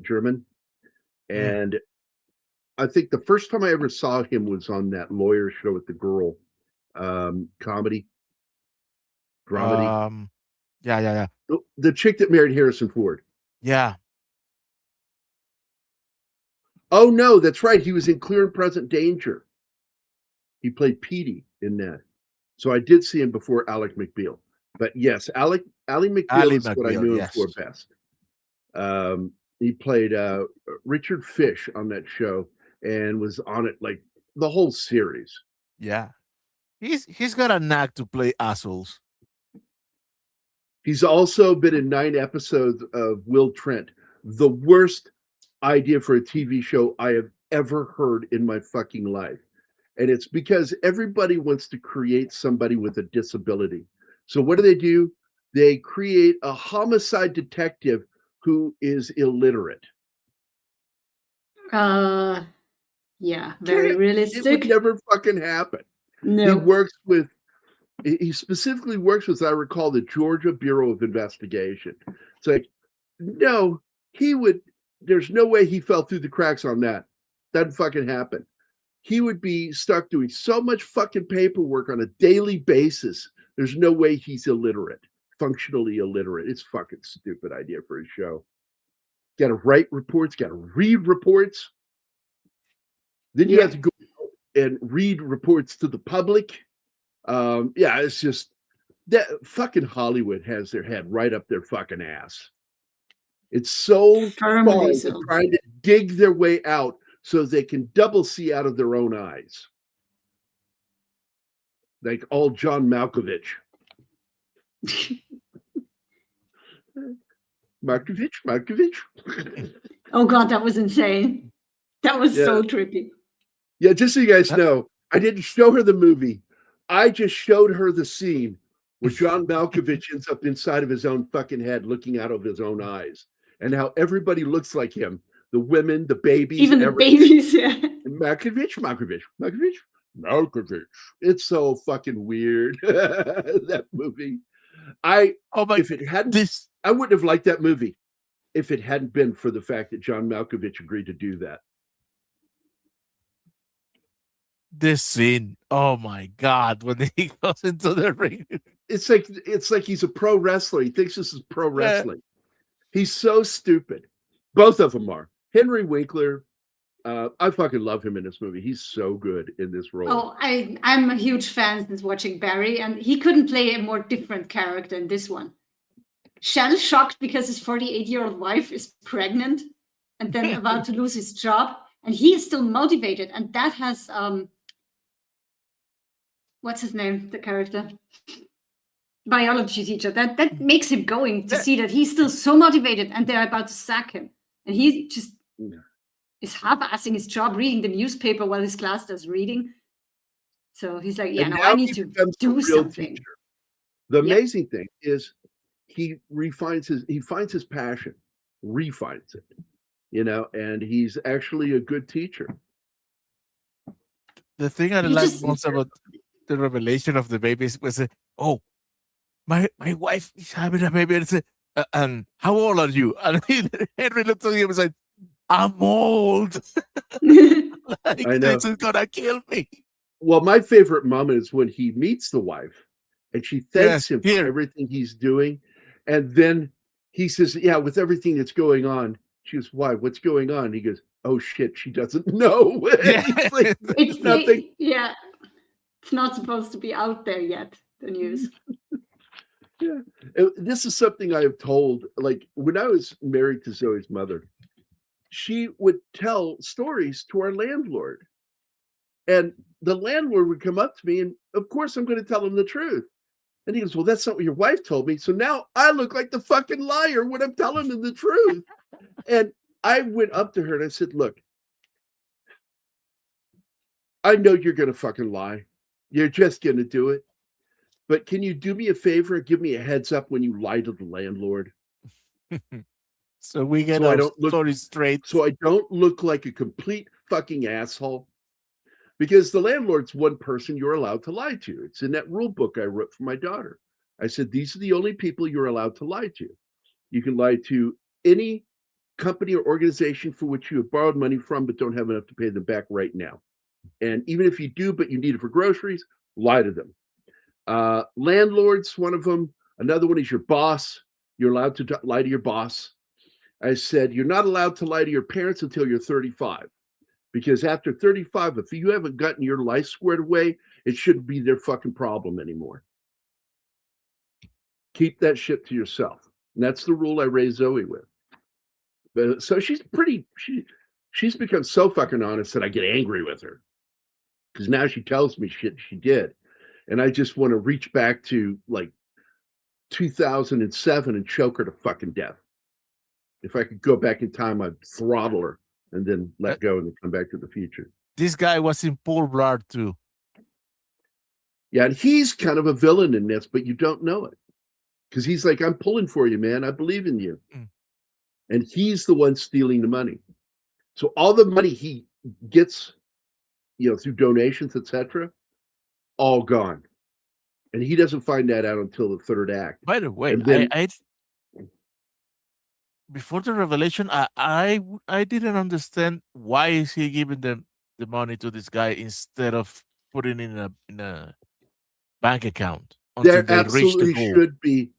German. And I think the first time I ever saw him was on that lawyer show with the girl, comedy. Dramedy. Yeah. The chick that married Harrison Ford. Yeah. Oh, no, that's right. He was in Clear and Present Danger. He played Petey in that. So I did see him before Alec McBeal. But yes, Ally McBeal Ally is what I McBeal, knew him yes. for best. He played Richard Fish on that show and was on it like the whole series. Yeah. He's got a knack to play assholes. He's also been in 9 episodes of Will Trent, the worst idea for a TV show I have ever heard in my fucking life. And it's because everybody wants to create somebody with a disability. So what do? They create a homicide detective who is illiterate. Yeah, very It would realistic. never fucking happen. No. He specifically works with, I recall, the Georgia Bureau of Investigation. It's like, no, there's no way he fell through the cracks on that. That fucking happened. He would be stuck doing so much fucking paperwork on a daily basis. There's no way he's illiterate, functionally illiterate. It's fucking stupid idea for a show. Got to write reports, got to read reports. Then you have to go and read reports to the public. It's just that fucking Hollywood has their head right up their fucking ass. It's so far to trying to dig their way out so they can double see out of their own eyes. Like all John Malkovich. Malkovich. Oh God, that was insane. That was so trippy. Yeah, just so you guys know, I didn't show her the movie. I just showed her the scene where John Malkovich ends up inside of his own fucking head, looking out of his own eyes, and how everybody looks like him. The women, the babies, even the babies, yeah. Malkovich. It's so fucking weird. That movie. I wouldn't have liked that movie if it hadn't been for the fact that John Malkovich agreed to do that. This scene, oh my God, when he goes into the ring. It's like he's a pro wrestler. He thinks this is pro wrestling. He's so stupid. Both of them are. Henry Winkler, I fucking love him in this movie. He's so good in this role. Oh, I'm a huge fan since watching Barry, and he couldn't play a more different character in this one. Shell shocked because his 48-year-old wife is pregnant and then about to lose his job, and he is still motivated. And that has what's his name? The character, biology teacher. That makes him going to see that he's still so motivated, and they're about to sack him, and he just is half-assing his job, reading the newspaper while his class does reading. So he's like, yeah, I need to do something. Teacher. The amazing thing is he finds his passion, refines it, and he's actually a good teacher. The thing I like most about the revelation of the babies was, my wife is having a baby, and how old are you? And Henry looked at him and said, I'm old. Like, I know. This is gonna kill me. Well, my favorite moment is when he meets the wife and she thanks him for everything he's doing. And then he says, yeah, with everything that's going on. She goes, why? What's going on? And he goes, oh shit, she doesn't know. Like, it's nothing. It's not supposed to be out there yet, the news. Yeah. This is something I have told, like when I was married to Zoe's mother, she would tell stories to our landlord. And the landlord would come up to me, and of course I'm going to tell him the truth. And he goes, well, that's not what your wife told me. So now I look like the fucking liar when I'm telling him the truth. And I went up to her and I said, look, I know you're going to fucking lie. You're just going to do it. But can you do me a favor and give me a heads up when you lie to the landlord? So we get our story straight. So I don't look like a complete fucking asshole. Because the landlord's one person you're allowed to lie to. It's in that rule book I wrote for my daughter. I said, these are the only people you're allowed to lie to. You can lie to any company or organization for which you have borrowed money from, but don't have enough to pay them back right now. And even if you do, but you need it for groceries, lie to them. Landlords, one of them. Another one is your boss. You're allowed to lie to your boss. I said, you're not allowed to lie to your parents until you're 35. Because after 35, if you haven't gotten your life squared away, it shouldn't be their fucking problem anymore. keep that shit to yourself. And that's the rule I raised Zoe with. But so she's become so fucking honest that I get angry with her. Because now she tells me shit she did. And I just want to reach back to like 2007 and choke her to fucking death. If I could go back in time, I'd throttle her and then let go and then come back to the future. This guy was in Paul Blart too. Yeah, and he's kind of a villain in this, but you don't know it. Because he's like, I'm pulling for you, man. I believe in you. And he's the one stealing the money. So all the money he gets, through donations, etc., all gone. And he doesn't find that out until the third act. By the way, then, before the revelation, I didn't understand why is he giving them the money to this guy instead of putting it in a bank account. There absolutely should be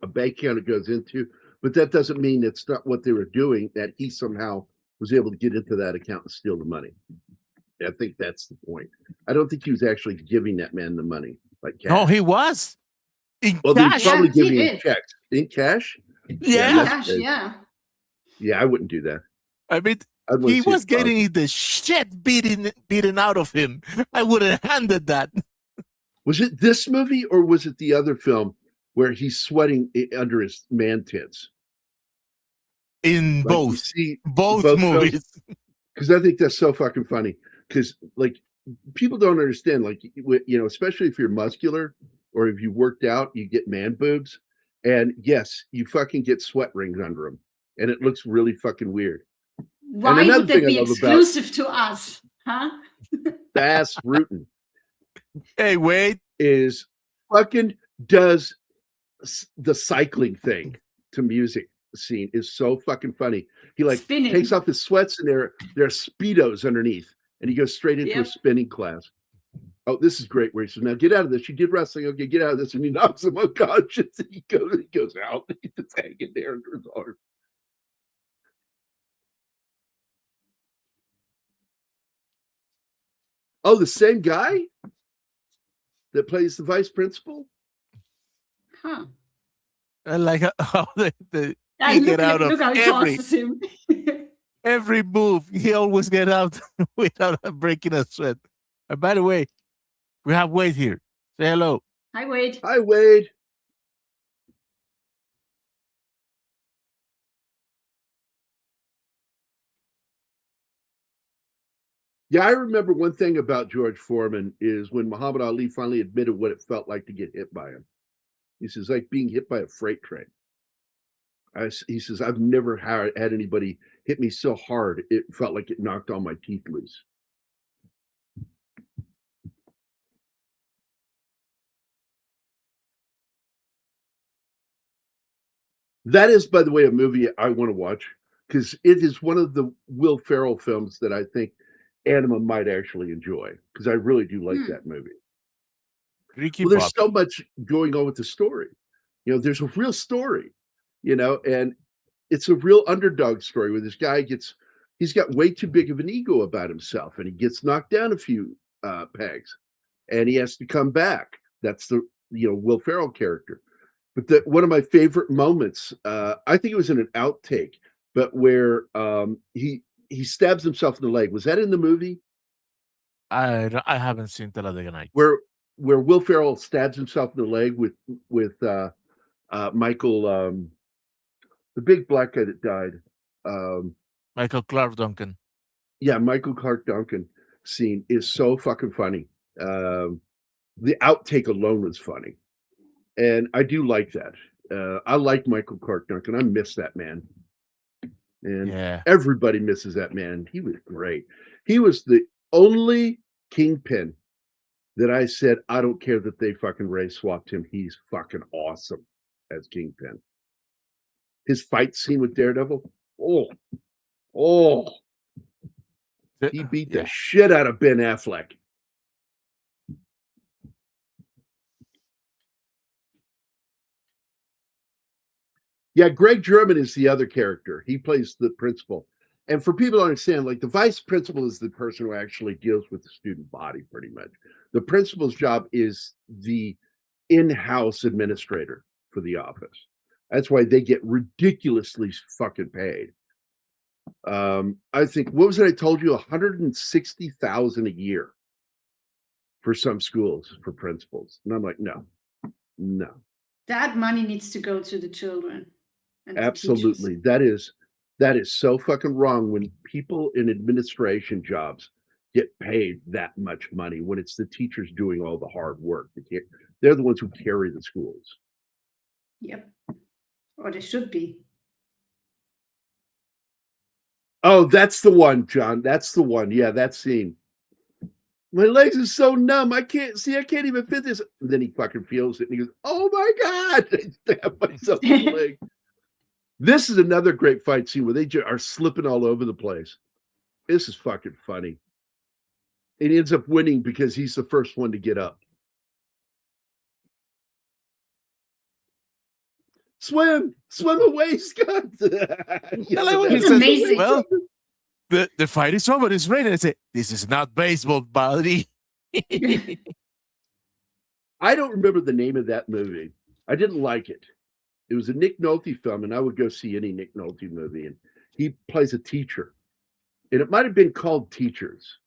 a bank account it goes into, but that doesn't mean it's not what they were doing, that he somehow was able to get into that account and steal the money. I think that's the point. I don't think he was actually giving that man the money like cash. No, he was. In cash. They were probably giving him checks. In cash? Yeah. Yeah, I wouldn't do that. I mean, he was getting the shit beaten out of him. I would have handed that. Was it this movie or was it the other film where he's sweating under his man tits? In both movies. Because I think that's so fucking funny. Because like people don't understand, like especially if you're muscular or if you worked out, you get man boobs, and yes, you fucking get sweat rings under them, and it looks really fucking weird. Why would that be exclusive to us, huh? Bass Rutten. Hey, wait, is fucking does the cycling thing to music scene is so fucking funny. He like spinning. Takes off his sweats and there are Speedos underneath, and he goes straight into a spinning class. Oh, this is great. Where he says, "Now get out of this. You did wrestling. Okay, get out of this." And he knocks him unconscious. And he goes out. He's just hanging there under his arm. Oh, the same guy that plays the vice principal? Huh. I like how they get out of every move. He always get out without breaking a sweat. And by the way, we have Wade here. Say hello. Hi, Wade. Hi, Wade. Yeah, I remember one thing about George Foreman is when Muhammad Ali finally admitted what it felt like to get hit by him. He says, like being hit by a freight train. He says, I've never had anybody hit me so hard, it felt like it knocked all my teeth loose. That is, by the way, a movie I want to watch because it is one of the Will Ferrell films that I think Anima might actually enjoy because I really do like that movie. There's so much going on with the story. There's a real story, and it's a real underdog story where this guy he's got way too big of an ego about himself and he gets knocked down a few pegs and he has to come back. That's the, Will Ferrell character. But one of my favorite moments, I think it was in an outtake, but where he stabs himself in the leg. Was that in the movie? I haven't seen Talladega Nights. Where Will Ferrell stabs himself in the leg with Michael, the big black guy that died. Michael Clark Duncan. Yeah, Michael Clark Duncan scene is so fucking funny. The outtake alone was funny. And I do like that. I like Michael Clark Duncan. I miss that man. And everybody misses that man. He was great. He was the only Kingpin that I said, I don't care that they fucking race swapped him. He's fucking awesome as Kingpin. His fight scene with Daredevil. He beat the shit out of Ben Affleck. Yeah, Greg German is the other character. He plays the principal. And for people to understand, like the vice principal is the person who actually deals with the student body pretty much. The principal's job is the in-house administrator for the office. That's why they get ridiculously fucking paid. I think, what was it I told you? $160,000 a year for some schools for principals. And I'm like, no. That money needs to go to the children. And the Absolutely. teachers. That is so fucking wrong when people in administration jobs get paid that much money when it's the teachers doing all the hard work. They're the ones who carry the schools. Yep. Or they should be. Oh, that's the one, John. That's the one. Yeah, that scene. My legs are so numb. I can't even fit this. And then he fucking feels it and he goes, oh my God. I stab myself in the leg. This is another great fight scene where they are slipping all over the place. This is fucking funny. And he ends up winning because he's the first one to get up. Swim away, Scott. It's amazing. Well, the fight is over. It's raining. I say, this is not baseball, buddy. I don't remember the name of that movie. I didn't like it. It was a Nick Nolte film, and I would go see any Nick Nolte movie. And he plays a teacher. And it might have been called Teachers.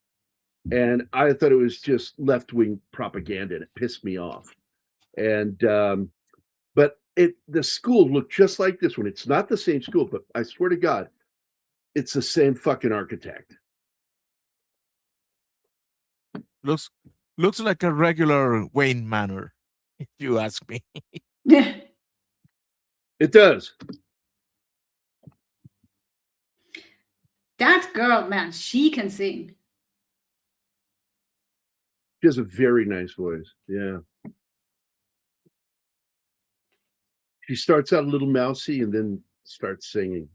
And I thought it was just left-wing propaganda, and it pissed me off. And but the school looked just like this one. It's not the same school, but I swear to God, it's the same fucking architect. Looks like a regular Wayne Manor, if you ask me. It does. That girl, man, she can sing. She has a very nice voice. Yeah. She starts out a little mousy and then starts singing.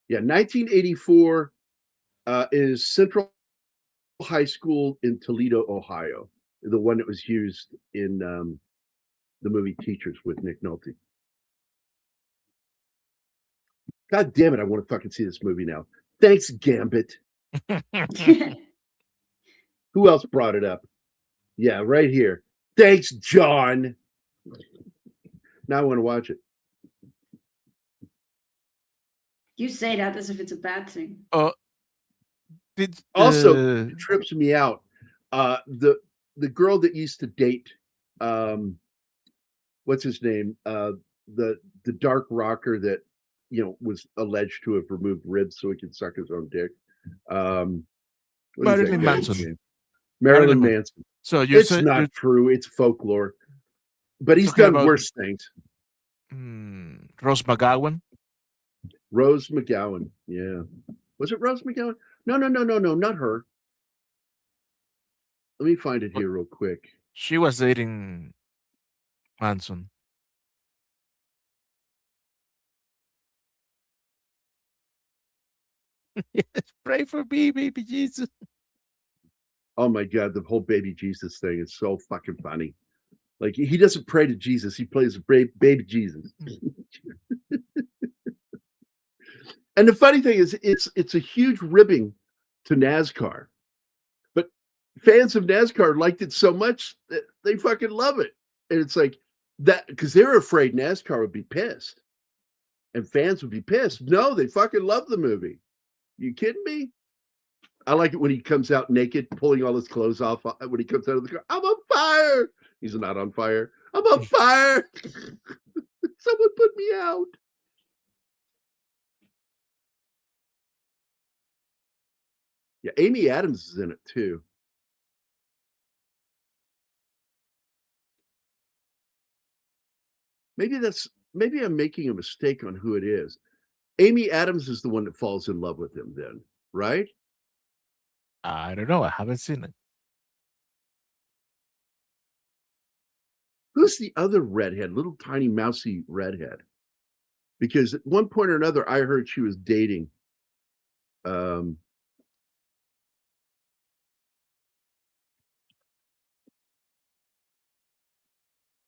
Yeah, 1984 is Central High School in Toledo, Ohio. The one that was used in the movie Teachers with Nick Nolte. God damn it, I want to fucking see this movie now. Thanks, Gambit. Who else brought it up? Yeah, right here. Thanks, John. Now I want to watch it. You say that as if it's a bad thing. Also, it trips me out. The girl that used to date what's his name? The dark rocker that was alleged to have removed ribs so he could suck his own dick. Marilyn Manson. Marilyn Manson. So it's not true. It's folklore. But he's done worse things. Rose McGowan. Rose McGowan. Yeah. Was it Rose McGowan? No, not her. Let me find it here real quick. She was dating Manson. Yes, pray for me, baby Jesus. Oh my God, the whole baby Jesus thing is so fucking funny. Like, he doesn't pray to Jesus, he plays baby Jesus. And the funny thing is, it's a huge ribbing to NASCAR. But fans of NASCAR liked it so much that they fucking love it. And it's like that, because they were afraid NASCAR would be pissed. And fans would be pissed. No, they fucking love the movie. You kidding me? I like it when he comes out naked, pulling all his clothes off. When he comes out of the car, I'm on fire. He's not on fire. I'm on fire. Someone put me out. Yeah, Amy Adams is in it too. Maybe I'm making a mistake on who it is. Amy Adams is the one that falls in love with him then, right? I don't know. I haven't seen it. Who's the other redhead, little tiny mousy redhead? Because at one point or another, I heard she was dating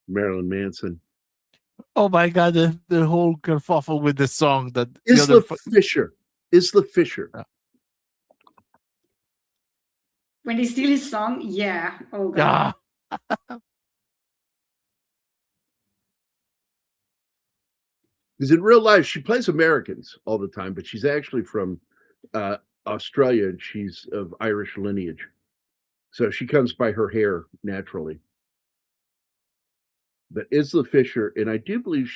Marilyn Manson. Oh my God, the whole kerfuffle with the song that Isla Fisher. Isla Fisher. When they steal his song, yeah. Oh God. Ah. Because in real life, she plays Americans all the time, but she's actually from Australia, and she's of Irish lineage. So she comes by her hair naturally. But Isla Fisher, and I do believe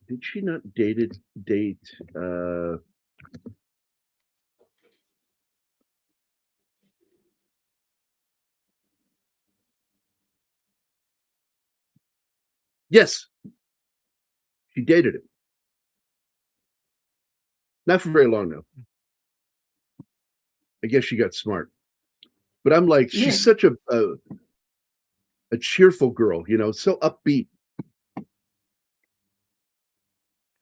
did she not date yes, she dated him. Not for very long though. I guess she got smart. But I'm like, she's Yeah. such a cheerful girl, so upbeat.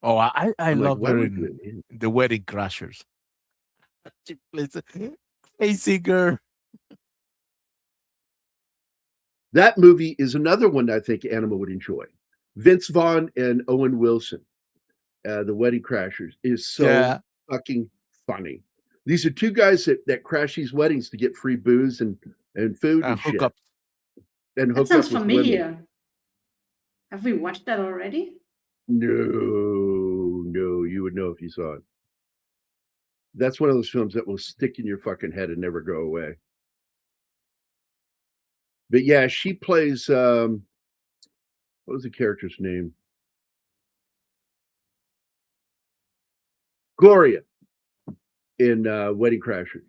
Oh, I I'm like, love why her would you? in The Wedding Crashers. She plays a crazy girl. That movie is another one that I think Anima would enjoy. Vince Vaughn and Owen Wilson, The Wedding Crashers, is so Yeah. fucking funny. These are two guys that crash these weddings to get free booze and food and Hook shit, up. and That hook sounds up with women. familiar. Have we watched that already? No, you would know if you saw it. That's one of those films that will stick in your fucking head and never go away. But yeah, she plays what was the character's name? Gloria in Wedding Crashers.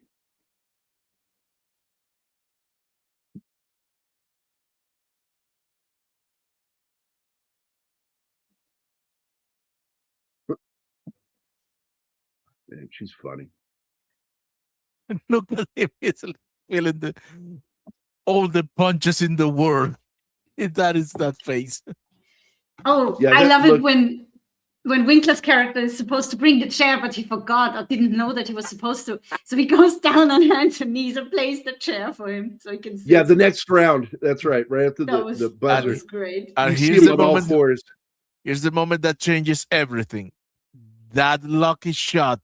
Man, she's funny. Look at him. He's feeling all the punches in the world. That is that face. Oh, Yeah, I love look, it when Winkler's character is supposed to bring the chair, but he forgot or didn't know that he was supposed to. So he goes down on hands and knees and plays the chair for him so he can sit. Yeah, the next round. That's right. Right after the buzzer. That was great. And You see here's him the on all moment. fours. Here's the moment that changes everything. That lucky shot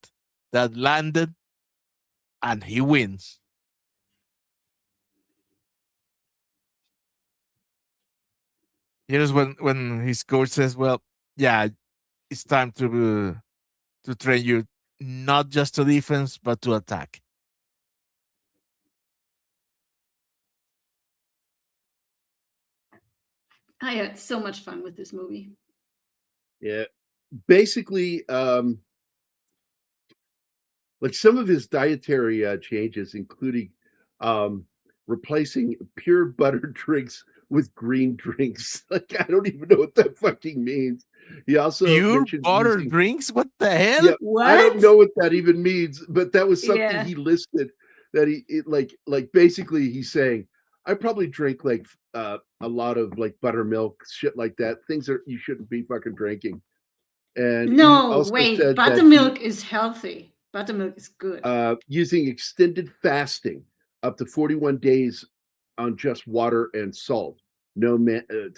that landed, and he wins. Here's when his coach says, "Well, yeah, it's time to train you not just to defense but to attack." I had so much fun with this movie. Yeah. Basically, like some of his dietary changes, including replacing pure butter drinks with green drinks. Like, I don't even know what that fucking means. He also Pure mentioned butter using, drinks? What the hell? yeah, I don't What? know what that even means, but that was something Yeah. he listed that like basically he's saying, I probably drink like a lot of like buttermilk, shit like that, things that you shouldn't be fucking drinking. And he No, also wait. said that Buttermilk is healthy. Buttermilk is good. using extended fasting up to 41 days on just water and salt, to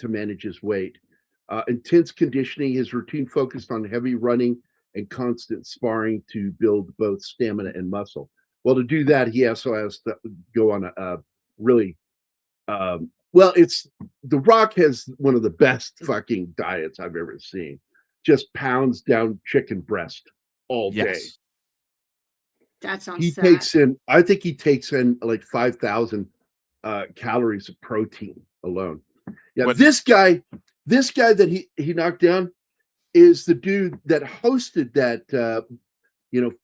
manage his weight. Intense conditioning, his routine focused on heavy running and constant sparring to build both stamina and muscle. Well, to do that, he also has to go on a really well, it's The Rock has one of the best fucking diets I've ever seen. Just pounds down chicken breast all day. Yes. That sounds He sad. takes in, I think he takes in like 5,000 calories of protein alone. Yeah, When- this guy that he knocked down is the dude that hosted that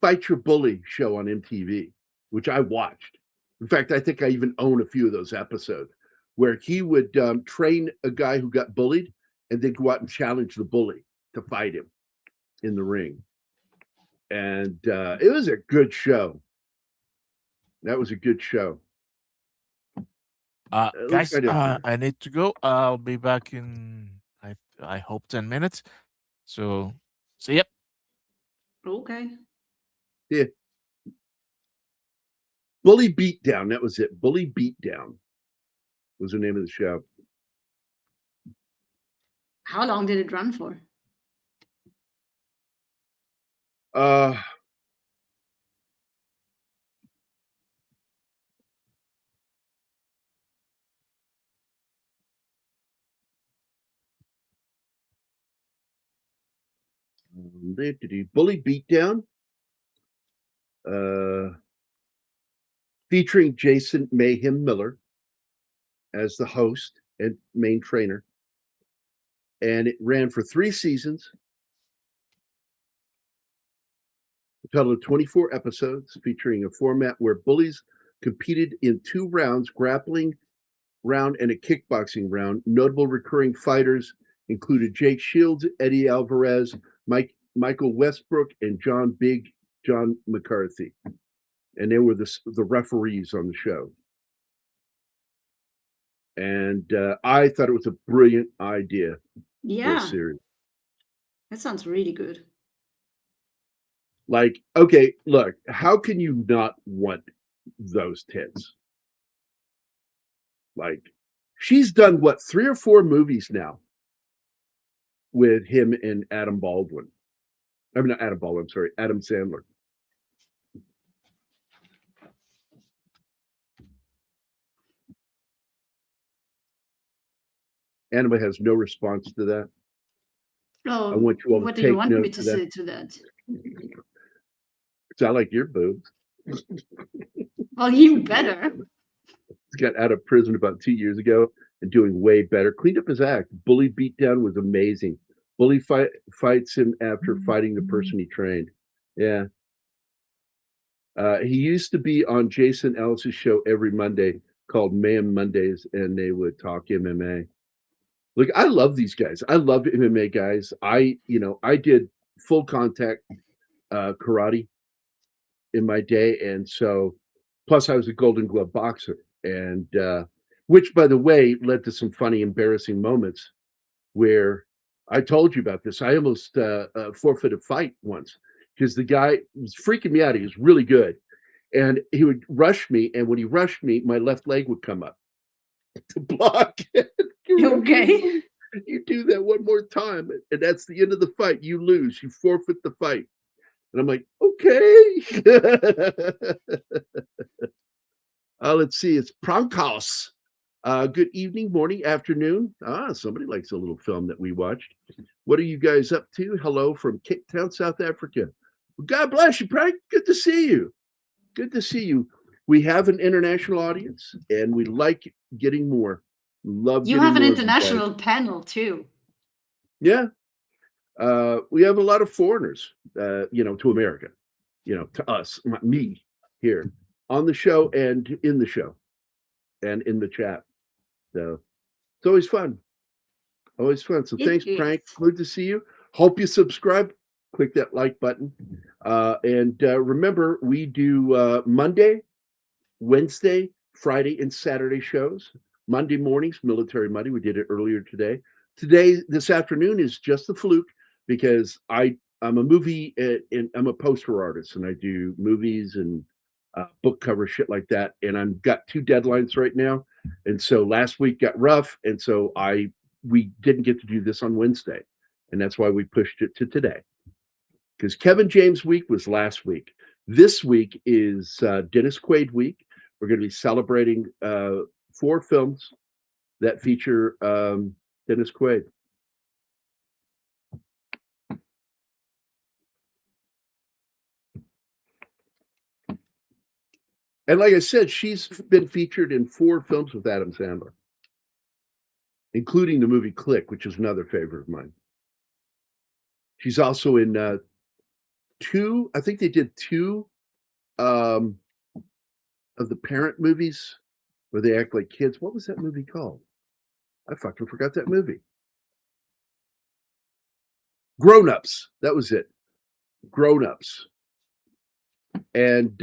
Fight Your Bully show on MTV, which I watched. In fact, I think I even own a few of those episodes where he would train a guy who got bullied and then go out and challenge the bully to fight him in the ring. And it was a good show. That was a good show. Guys, I need to go. I'll be back in I hope 10 minutes. So see ya. Okay. Yeah. Bully Beatdown. That was it. Bully Beatdown was the name of the show. How long did it run for? Bully Beatdown, featuring Jason Mayhem Miller as the host and main trainer. And it ran for 3 seasons, a total of 24 episodes, featuring a format where bullies competed in 2 rounds, grappling round and a kickboxing round. Notable recurring fighters included Jake Shields, Eddie Alvarez, Michael Westbrook, and John McCarthy. And they were the referees on the show. And I thought it was a brilliant idea for Yeah, a series. that sounds really good. Like, okay, look, how can you not want those tits? Like, she's done what, 3 or 4 movies now with him and Adam Baldwin. I mean, not Adam Baldwin, sorry, Adam Sandler. Anima has no response to that. Oh, I want you all to what do you take want me note to of that. say to that? Because I like your boobs. Well, you better. He got out of prison about 2 years ago and doing way better. Cleaned up his act. Bully Beatdown was amazing. Bully fights him after fighting the person he trained. Yeah. He used to be on Jason Ellis's show every Monday called Mayhem Mondays, and they would talk MMA. Look, I love these guys. I love MMA guys. I did full contact karate in my day, and so plus I was a Golden Glove boxer, and which, by the way, led to some funny, embarrassing moments where I told you about this. I almost forfeited a fight once because the guy was freaking me out. He was really good, and he would rush me, and when he rushed me, my left leg would come up to block it. Okay. You do that one more time, and that's the end of the fight. You lose. You forfeit the fight. And I'm like, okay. Let's see. It's Prankhaus. Good evening, morning, afternoon. Somebody likes a little film that we watched. What are you guys up to? Hello from Cape Town, South Africa. Well, God bless you, Prank. Good to see you. Good to see you. We have an international audience, and we like getting more. Love You getting have an more of you guys. international panel too. Yeah. We have a lot of foreigners, to America, to us, me here on the show and in the show and in the chat. So it's always fun. Always fun. So It thanks, is. Frank. Good to see you. Hope you subscribe. Click that like button. And remember, we do Monday, Wednesday, Friday, and Saturday shows. Monday mornings, Military Monday. We did it earlier today. This afternoon is just a fluke because I'm a movie and I'm a poster artist, and I do movies and book cover shit like that. And I've got 2 deadlines right now. And so last week got rough, and so we didn't get to do this on Wednesday, and that's why we pushed it to today. Because Kevin James week was last week. This week is Dennis Quaid week. We're going to be celebrating 4 films that feature Dennis Quaid. And like I said, she's been featured in 4 films with Adam Sandler, including the movie Click, which is another favorite of mine. She's also in 2, I think they did 2 of the Parent movies where they act like kids. What was that movie called? I fucking forgot that movie. Grown Ups. That was it. Grown Ups. And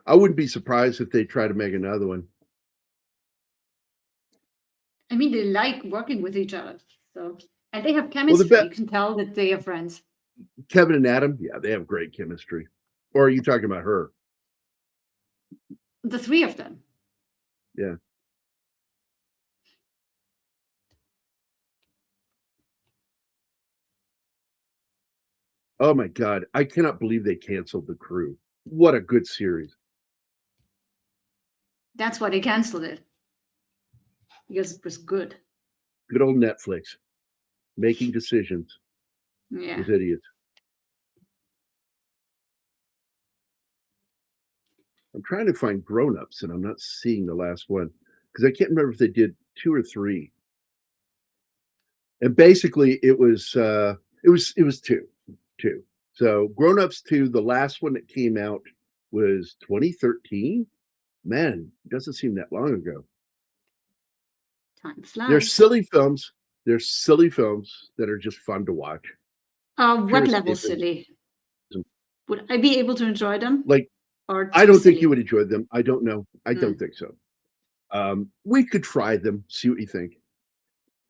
I wouldn't be surprised if they try to make another one. I mean, they like working with each other. So, and they have chemistry. You can tell that they are friends. Kevin and Adam, yeah, they have great chemistry. Or are you talking about her? The 3 of them. Yeah. Oh my God. I cannot believe they canceled The Crew. What a good series. That's why they canceled it. Because it was good. Good old Netflix. Making decisions. Yeah. These idiots. I'm trying to find Grown Ups, and I'm not seeing the last one because I can't remember if they did 2 or 3. And basically, it was 2. So Grown Ups 2, the last one that came out was 2013. Man, it doesn't seem that long ago. Time They're flies. silly films. They're silly films that are just fun to watch. What Pure level escapism. silly? Would I be able to enjoy them? Like, Or I too don't think you silly? would enjoy them. I don't know. I don't think so. We could try them, see what you think.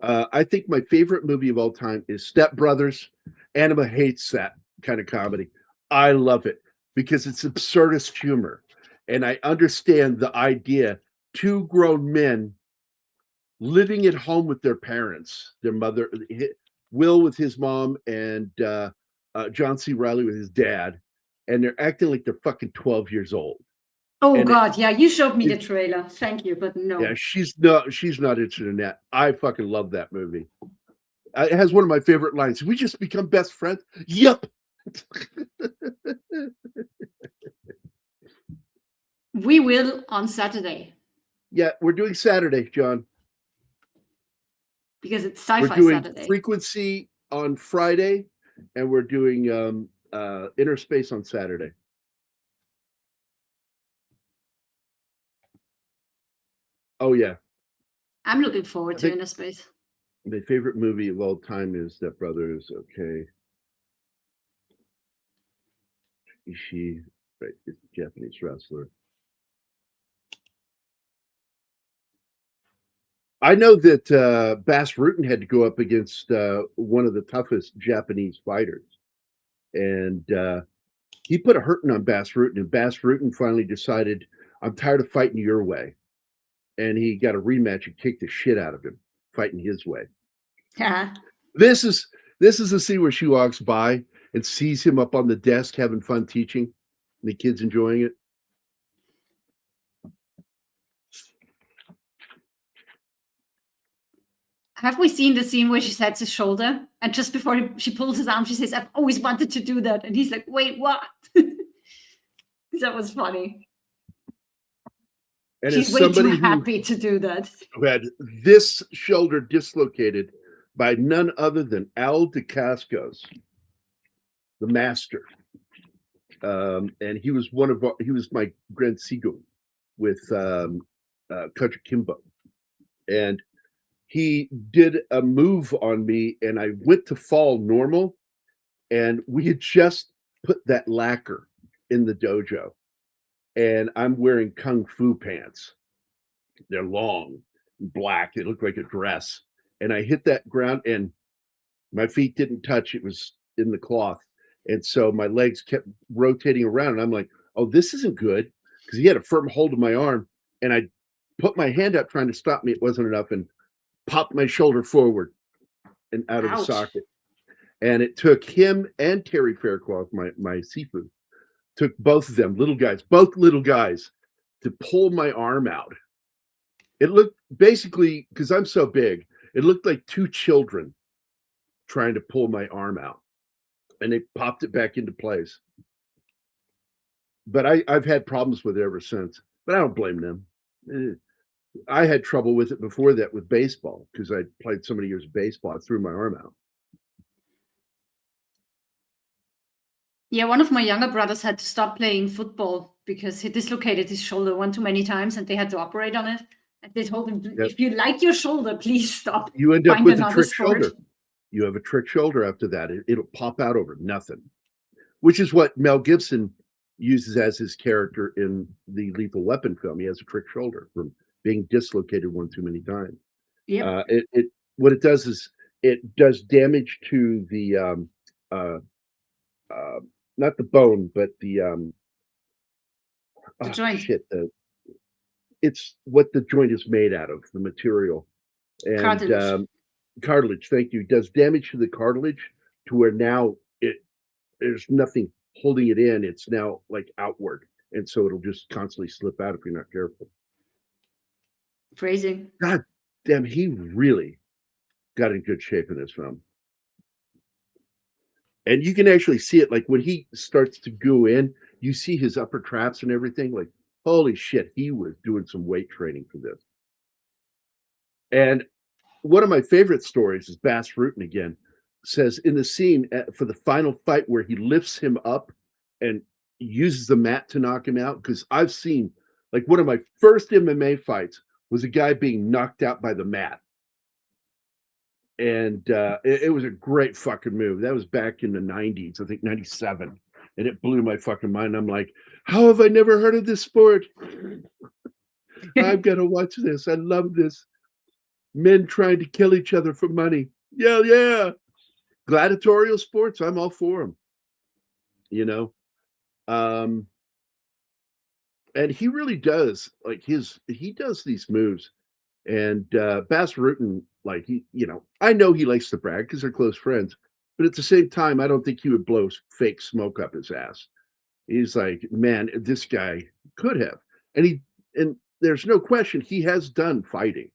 I think my favorite movie of all time is Step Brothers. Anima hates that kind of comedy. I love it because it's absurdist humor. And I understand the idea 2 grown men living at home with their parents, their mother, Will with his mom, and John C. Reilly with his dad. And they're acting like they're fucking 12 years old. Oh And God, yeah, you showed me the trailer. Thank you, but no. yeah, she's not interested in that. I fucking love that movie. It has one of my favorite lines. We just become best friends. Yep. We will on Saturday Yeah, we're doing Saturday, John. because it's We're Sci-Fi doing Saturday. Frequency on Friday, and we're doing Inner Space on Saturday. Oh yeah, I'm looking forward I to think- Inner Space. my favorite movie of all time is Step Brothers. Okay, Ishii, right? It's a Japanese wrestler. I know that Bas Rutten had to go up against one of the toughest Japanese fighters, and he put a hurting on Bas Rutten, and Bas Rutten finally decided, I'm tired of fighting your way. And he got a rematch and kicked the shit out of him, fighting his way. Yeah. This is the scene where she walks by and sees him up on the desk having fun teaching, and the kid's enjoying it. Have we seen the scene where she sets his shoulder and just before she pulls his arm, she says, I've always wanted to do that. And he's like, wait, what? That was funny. And She's as way too somebody happy to do that. who had this shoulder dislocated by none other than Al DeCascos, the master. And he was my Grand Seagull with Country Kimbo. And he did a move on me, and I went to fall normal, and we had just put that lacquer in the dojo, and I'm wearing kung fu pants. They're long, black. They look like a dress, and I hit that ground, and my feet didn't touch. It was in the cloth, and so my legs kept rotating around, and I'm like, "Oh, this isn't good," because he had a firm hold of my arm, and I put my hand up trying to stop me. It wasn't enough, and popped my shoulder forward and out of the Ouch. socket. And it took him and Terry Faircloth, my seafood, took both of them, both little guys, to pull my arm out. It looked basically, because I'm so big, it looked like 2 children trying to pull my arm out. And they popped it back into place. But I've had problems with it ever since. But I don't blame them. I had trouble with it before that with baseball because I played so many years of baseball. I threw my arm out. Yeah, one of my younger brothers had to stop playing football because he dislocated his shoulder one too many times and they had to operate on it. And they told him, if you like your shoulder, please stop. You end up Find with a another trick sport. shoulder. You have a trick shoulder after that. It'll pop out over nothing, which is what Mel Gibson uses as his character in the Lethal Weapon film. He has a trick shoulder from being dislocated one too many times. Yeah. What it does is it does damage to the not the bone, but the joint. It's what the joint is made out of, the material. And Cartilage. Cartilage, thank you. It does damage to the cartilage to where now there's nothing holding it in. It's now like outward. And so it'll just constantly slip out if you're not careful. Phrasing. God damn, he really got in good shape in this film. And you can actually see it, like when he starts to go in, you see his upper traps and everything. Like Holy shit, he was doing some weight training for this. And one of my favorite stories is Bass Rutten again says in the scene for the final fight where he lifts him up and uses the mat to knock him out. Because I've seen, like, one of my first MMA fights was a guy being knocked out by the mat. And it was a great fucking move. That was back in the 90s, I think 97. And it blew my fucking mind. I'm like, how have I never heard of this sport? I've got to watch this. I love this. Men trying to kill each other for money. Yeah. Gladiatorial sports, I'm all for them. You know? And he really does, like, he does these moves. And Bass Rutten, like, I know he likes to brag because they're close friends. But at the same time, I don't think he would blow fake smoke up his ass. He's like, man, this guy could have. And there's no question he has done fighting,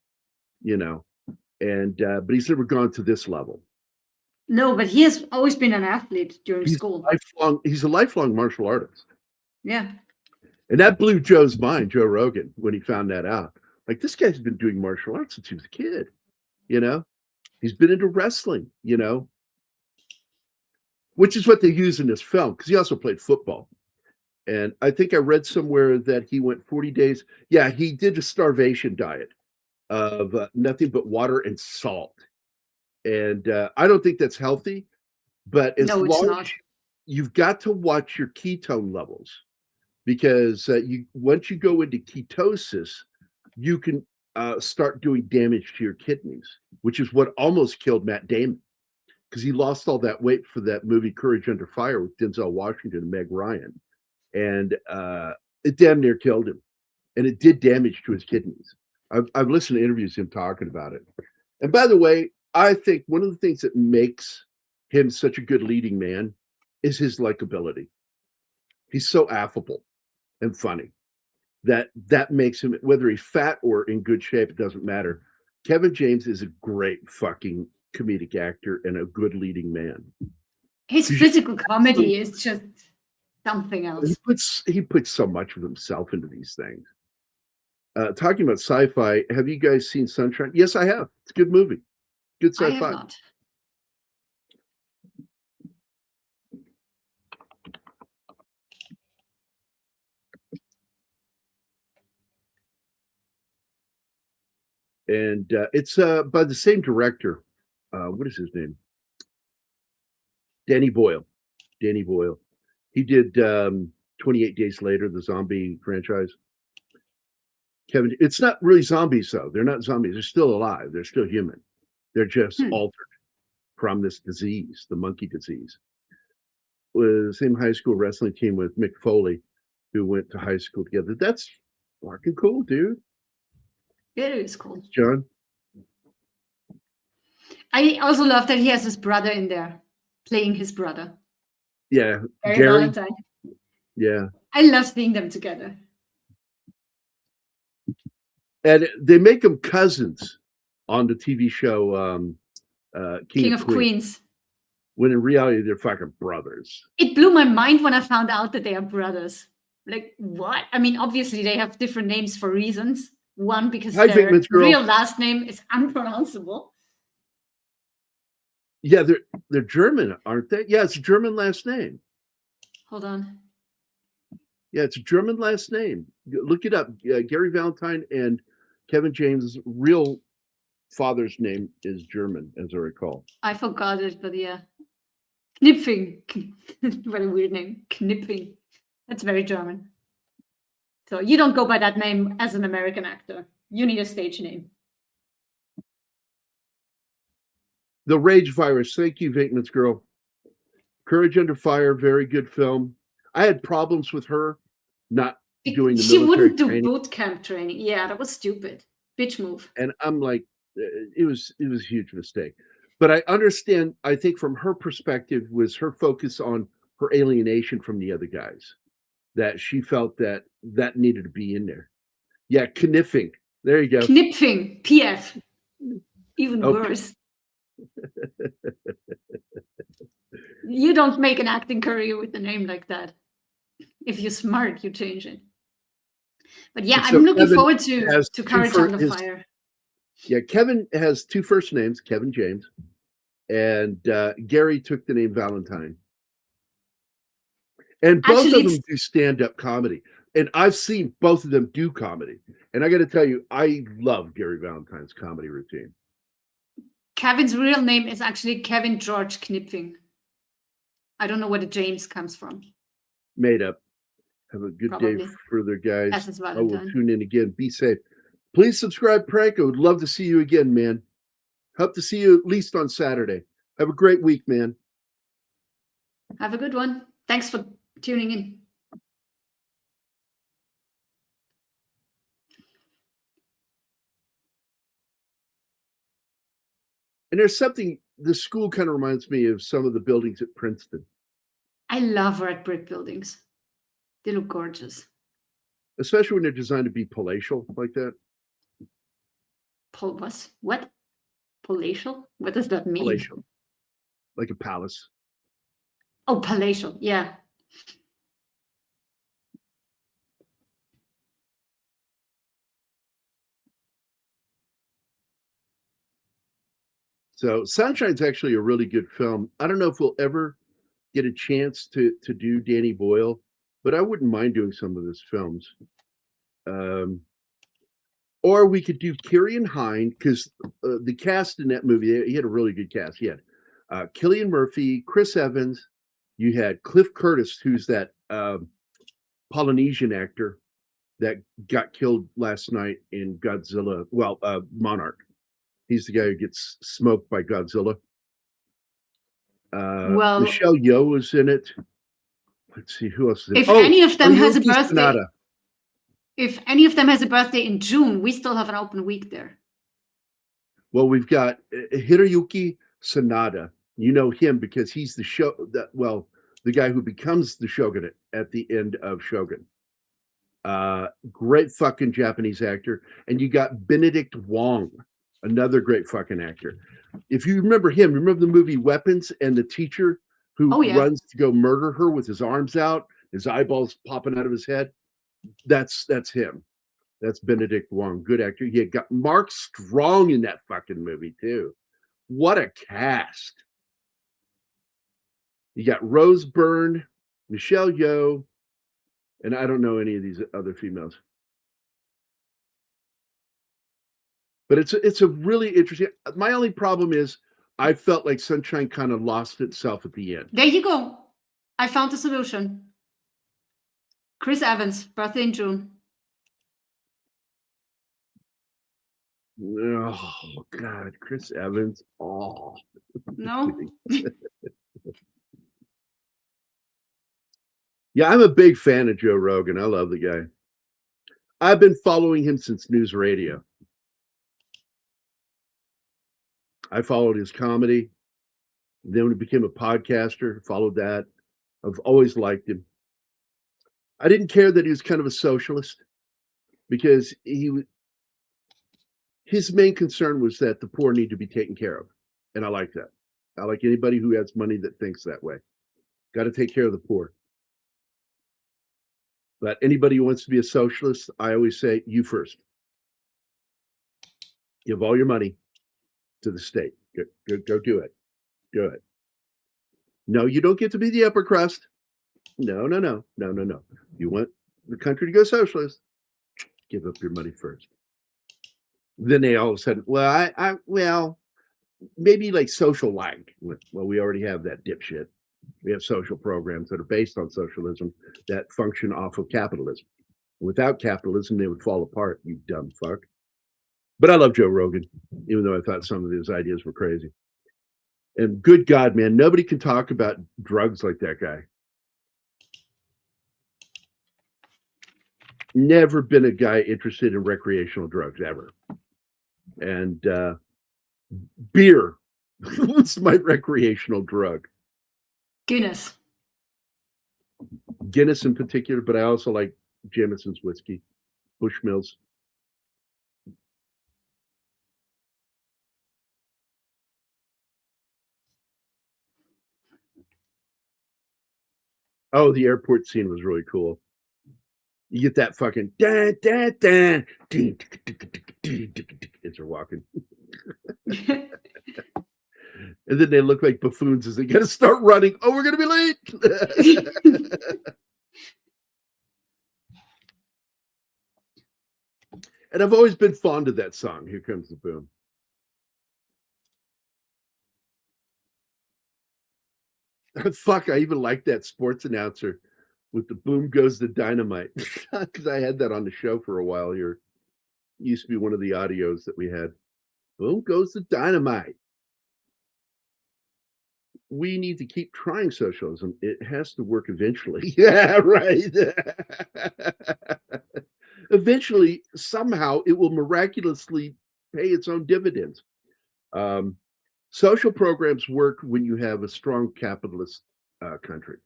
and but he's never gone to this level. No, but he has always been an athlete during school. He's a lifelong martial artist. Yeah. And that blew Joe Rogan, when he found that out. Like, this guy's been doing martial arts since he was a kid, He's been into wrestling, which is what they use in this film, because he also played football. And I think I read somewhere that he went 40 days. Yeah, he did a starvation diet of nothing but water and salt. And I don't think that's healthy, but it's not. You've got to watch your ketone levels, because once you go into ketosis, you can start doing damage to your kidneys, which is what almost killed Matt Damon, because he lost all that weight for that movie Courage Under Fire with Denzel Washington and Meg Ryan. And it damn near killed him. And it did damage to his kidneys. I've listened to interviews of him talking about it. And by the way, I think one of the things that makes him such a good leading man is his likability. He's so affable and funny that makes him, whether he's fat or in good shape, it doesn't matter. Kevin James is a great fucking comedic actor and a good leading man. His physical comedy is just something else. He puts so much of himself into these things. Talking about sci-fi, have you guys seen Sunshine? Yes, I have. It's a good movie. Good sci-fi. I have not. And it's by the same director. What is his name? Danny Boyle. He did 28 Days Later, the zombie franchise. It's not really zombies, though. They're not zombies. They're still alive. They're still human. They're just altered from this disease, the monkey disease. With the same high school wrestling team with Mick Foley, who went to high school together. That's fucking cool, dude. It is cool. John? I also love that he has his brother in there, playing his brother. Yeah. Gary Valentine. Yeah. I love seeing them together. And they make them cousins on the TV show King of Queens. When in reality, they're fucking brothers. It blew my mind when I found out that they are brothers. Like, what? I mean, obviously, they have different names for reasons. One, because their real last name is unpronounceable. Yeah, they're German, aren't they? Yeah, it's a German last name. Hold on. Yeah, it's a German last name. Look it up. Gary Valentine and Kevin James' real father's name is German, as I recall. I forgot it, but yeah. Knipfing. What a weird name. Knipfing. That's very German. So you don't go by that name as an American actor. You need a stage name. The Rage Virus. Thank you, Vateman's Girl. Courage Under Fire. Very good film. I had problems with her not doing the military She wouldn't do training. boot camp training. Yeah, that was stupid. Bitch move. And I'm like, it was a huge mistake. But I understand, I think from her perspective was her focus on her alienation from the other guys, that she felt that needed to be in there. Yeah, kniffing. There you go. Knipfing. PF. Even worse. You don't make an acting career with a name like that. If you're smart, you change it. But yeah, And so I'm looking Kevin forward to has Courage two on the his- Fire. Yeah, Kevin has two first names, Kevin James, and Gary took the name Valentine. And both Actually, of them it's do stand-up comedy. And I've seen both of them do comedy. And I got to tell you, I love Gary Valentine's comedy routine. Kevin's real name is actually Kevin George Knipfing. I don't know where the James comes from. Made up. Have a good day Probably. further, guys. As is I will Valentine. tune in again. Be safe. Please subscribe, Prank. I would love to see you again, man. Hope to see you at least on Saturday. Have a great week, man. Have a good one. Thanks for tuning in. And there's something, the school kind of reminds me of some of the buildings at Princeton, I love red brick buildings. They look gorgeous. especially when they're designed to be palatial like that. What? Palatial? What does that mean? Palatial. Like a palace. Oh, palatial. Yeah. So Sunshine's actually a really good film. I don't know if we'll ever get a chance to do Danny Boyle, but I wouldn't mind doing some of his films. Or we could do Kieran Hine, because the cast in that movie, he had a really good cast. He had Cillian Murphy, Chris Evans. You had Cliff Curtis, who's that Polynesian actor that got killed last night in Godzilla. Well, Monarch. He's the guy who gets smoked by Godzilla. Well, Michelle Yeoh was in it. Let's see who else is in it. if any of them has a Hiroyuki birthday, Sanada. if any of them has a birthday in June, we still have an open week there. Well, we've got Hiroyuki Sanada. You know him because he's the guy who becomes the shogun at the end of Shogun. Great fucking Japanese actor. And you got Benedict Wong, another great fucking actor. If you remember him, remember the movie Weapons and the teacher who runs to go murder her with his arms out, his eyeballs popping out of his head? That's him. That's Benedict Wong, good actor. He had got Mark Strong in that fucking movie too. What a cast! You got Rose Byrne, Michelle Yeoh, and I don't know any of these other females. But it's a really interesting. My only problem is I felt like Sunshine kind of lost itself at the end. There you go. I found the solution. Chris Evans, birthday in June. Oh God, Chris Evans. Oh No? Yeah, I'm a big fan of Joe Rogan. I love the guy. I've been following him since News Radio. I followed his comedy. Then when he became a podcaster, followed that. I've always liked him. I didn't care that he was kind of a socialist because his main concern was that the poor need to be taken care of. And I like that. I like anybody who has money that thinks that way. Got to take care of the poor. But anybody who wants to be a socialist, I always say, you first. Give all your money to the state. Go do it. Do it. No, you don't get to be the upper crust. No. You want the country to go socialist, give up your money first. Then they all of a sudden, well, maybe like social like. Well, we already have that dipshit. We have social programs that are based on socialism that function off of capitalism. Without capitalism, they would fall apart, you dumb fuck. But I love Joe Rogan, even though I thought some of his ideas were crazy. And good God, man, nobody can talk about drugs like that guy. Never been a guy interested in recreational drugs ever. And beer was my recreational drug. Guinness In particular, but I also like Jameson's whiskey, Bushmills. Oh, the airport scene was really cool. You get that fucking dan, dan, dan, as they're walking. And then they look like buffoons as they got to start running. Oh, we're going to be late. And I've always been fond of that song, Here Comes the Boom. Fuck, I even like that sports announcer with the boom goes the dynamite. Because I had that on the show for a while here. It used to be one of the audios that we had. Boom goes the dynamite. We need to keep trying socialism. It has to work eventually. Yeah, right. Eventually, somehow, it will miraculously pay its own dividends. Social programs work when you have a strong capitalist country.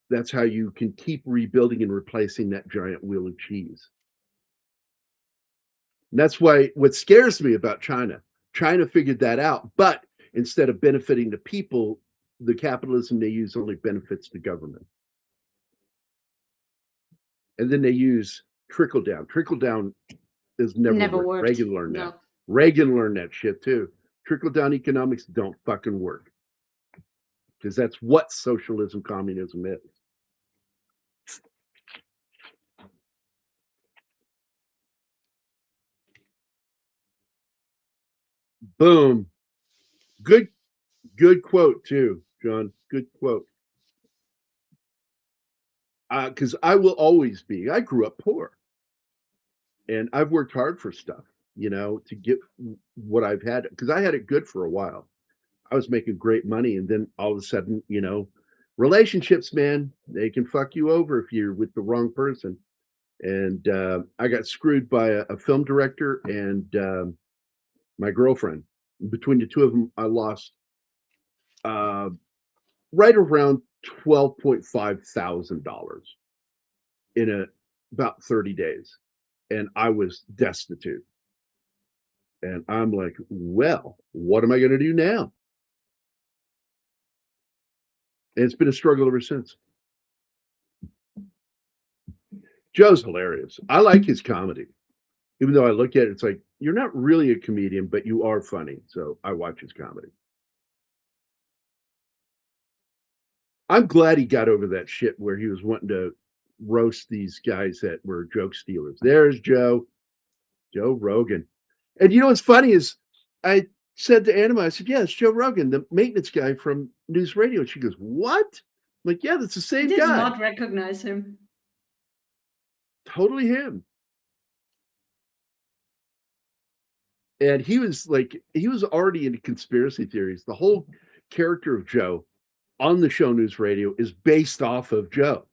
That's how you can keep rebuilding and replacing that giant wheel of cheese. And that's why what scares me about China figured that out. But instead of benefiting the people, the capitalism they use only benefits the government. And then they use trickle down. Trickle down is never worked. Reagan learned that. Reagan learned that shit too. Trickle down economics don't fucking work. Because that's what socialism, communism is. Boom. Good quote too, John. Good quote. Because I will always be. I grew up poor, and I've worked hard for stuff, to get what I've had. Because I had it good for a while. I was making great money, and then all of a sudden, relationships, man, they can fuck you over if you're with the wrong person. And I got screwed by a film director and my girlfriend. Between the two of them, I lost right around $12,500 in about 30 days. And I was destitute. And I'm like, well, what am I going to do now? And it's been a struggle ever since. Joe's hilarious. I like his comedy. Even though I look at it, it's like, you're not really a comedian, but you are funny. So I watch his comedy. I'm glad he got over that shit where he was wanting to roast these guys that were joke stealers. There's Joe Rogan. And what's funny is I said to Anima, I said, yeah, it's Joe Rogan, the maintenance guy from News Radio. And she goes, what? I'm like, yeah, that's the same guy. I did not recognize him. Totally him. And he was already into conspiracy theories. The whole character of Joe on the show News Radio is based off of Joe.